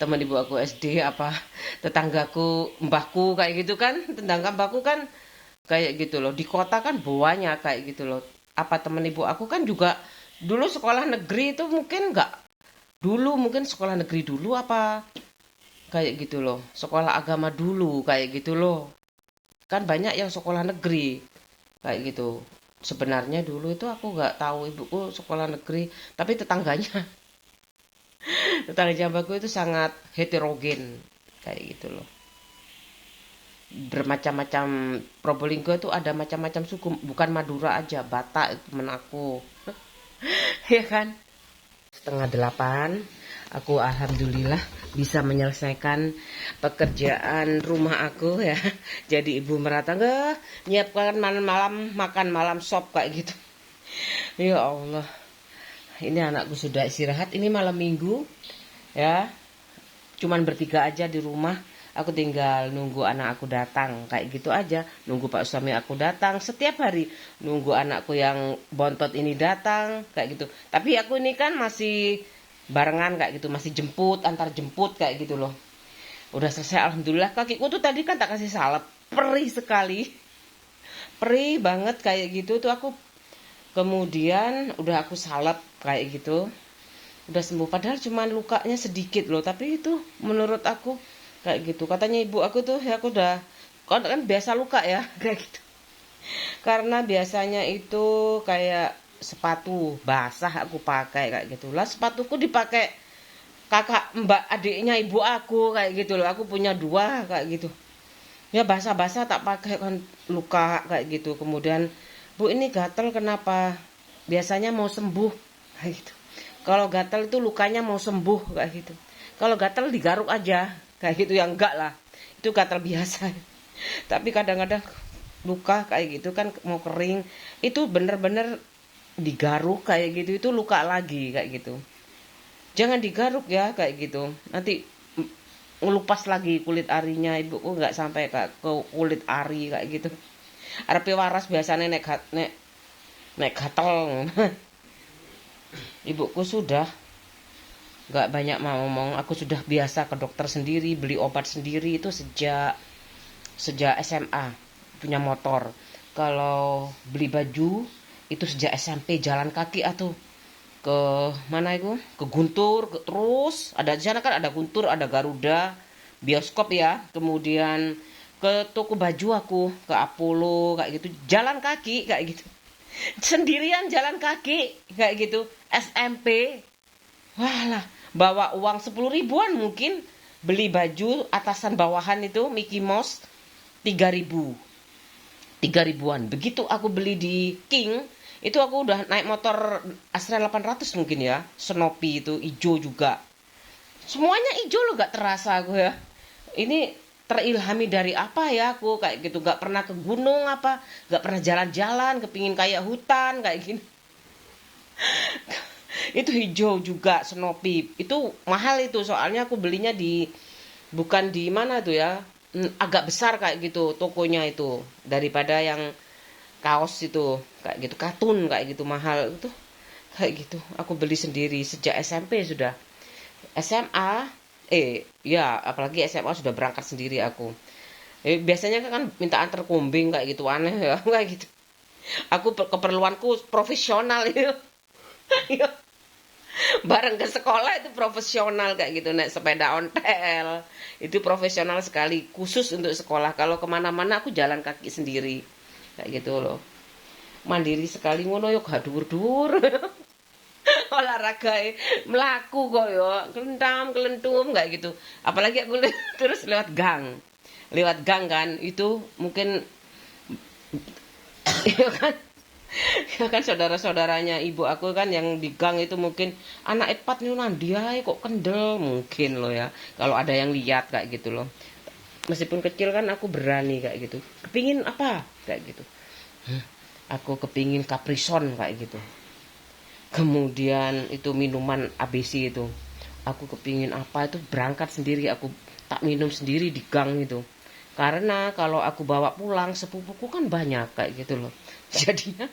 Temen ibu aku SD apa tetanggaku mbahku kayak gitu kan. Tetangga mbahku kan kayak gitu loh. Di kota kan banyak kayak gitu loh. Apa temen ibu aku kan juga dulu sekolah negeri itu mungkin nggak. Dulu mungkin sekolah negeri dulu apa kayak gitu loh. Sekolah agama dulu kayak gitu loh. Kan banyak yang sekolah negeri kayak gitu. Sebenarnya dulu itu aku nggak tahu ibuku sekolah negeri, tapi tetangganya tetangga jambaku itu sangat heterogen kayak gitu loh. Bermacam-macam. Probolinggo itu ada macam-macam suku, bukan Madura aja, Batak itu temen aku. Ya kan? 7:30 aku alhamdulillah bisa menyelesaikan pekerjaan rumah aku ya. Jadi ibu merata tangga nyiapkan malam-malam makan malam sop kayak gitu. Ya Allah, ini anakku sudah istirahat, ini malam minggu ya, cuman bertiga aja di rumah. Aku tinggal nunggu anak aku datang kayak gitu aja, nunggu pak suami aku datang setiap hari, nunggu anakku yang bontot ini datang kayak gitu. Tapi aku ini kan masih barengan kayak gitu, masih antar jemput kayak gitu loh. Udah selesai alhamdulillah. Kakiku tuh tadi kan tak kasih salep, perih sekali, perih banget kayak gitu tuh aku. Kemudian udah aku salep kayak gitu, udah sembuh, padahal cuma lukanya sedikit loh, tapi itu menurut aku kayak gitu, katanya ibu aku tuh ya, aku udah kan biasa luka ya kayak gitu, karena biasanya itu kayak sepatu basah aku pakai kayak gitu lah, sepatuku dipakai kakak mbak adiknya ibu aku kayak gitu loh. Aku punya 2 kayak gitu. Ya basah-basah tak pakai kan luka kayak gitu. Kemudian, Bu ini gatel kenapa? Biasanya mau sembuh kayak gitu. Kalau gatel itu lukanya mau sembuh kayak gitu. Kalau gatel digaruk aja kayak gitu, ya enggak lah. Itu gatel biasa. Tapi kadang-kadang luka kayak gitu kan mau kering, itu bener-bener digaruk kayak gitu, itu luka lagi kayak gitu. Jangan digaruk ya kayak gitu. Nanti ngelupas lagi kulit arinya. Ibuku nggak sampai ke kulit ari kayak gitu. Arepe waras biasanya nek gatel. Ibuku sudah nggak banyak mau ngomong. Aku sudah biasa ke dokter sendiri, beli obat sendiri itu sejak SMA, punya motor. Kalau beli baju itu sejak SMP, jalan kaki atau ke mana itu, ke Guntur, terus ada di sana kan ada Guntur, ada Garuda, bioskop ya. Kemudian ke toko baju aku, ke Apollo kayak gitu, jalan kaki kayak gitu. Sendirian jalan kaki kayak gitu. SMP, walah, bawa uang 10 ribuan mungkin, beli baju atasan bawahan itu Mickey Mouse 3.000, 3 ribuan. Begitu aku beli di King, itu aku udah naik motor Astra 800 mungkin ya, Snoopy itu hijau juga. Semuanya hijau loh, gak terasa aku ya. Ini terilhami dari apa ya aku kayak gitu, gak pernah ke gunung apa, gak pernah jalan-jalan, kepingin kayak hutan kayak gini. Itu hijau juga Snoopy. Itu mahal itu, soalnya aku belinya di, bukan di mana tuh ya, agak besar kayak gitu tokonya itu, daripada yang kaos itu kayak gitu, katun kayak gitu, mahal itu kayak gitu. Aku beli sendiri sejak SMP sudah. SMA, ya apalagi SMA sudah berangkat sendiri aku. Biasanya kan minta antar kumbing kayak gitu, aneh ya kayak gitu. Aku keperluanku profesional itu. Bareng ke sekolah itu profesional kayak gitu, naik sepeda ontel itu profesional sekali, khusus untuk sekolah. Kalau kemana-mana aku jalan kaki sendiri kayak gitu loh, mandiri sekali ngono yo, gak dhuwur-dhuwur. Olahraga melaku kok yo, kelentam kelentum kayak gitu. Apalagi aku terus lewat gang kan, itu mungkin ya kan. Ya kan saudara-saudaranya ibu aku kan yang di gang itu mungkin anak epat nih nandiai kok kendel mungkin loh ya. Kalau ada yang lihat kayak gitu loh. Meskipun kecil kan aku berani kayak gitu. Kepingin apa kayak gitu. Aku kepingin Capri Sun kayak gitu. Kemudian itu minuman ABC itu. Aku kepingin apa itu, berangkat sendiri aku tak minum sendiri di gang itu. Karena kalau aku bawa pulang sepupuku kan banyak kayak gitu loh. Jadinya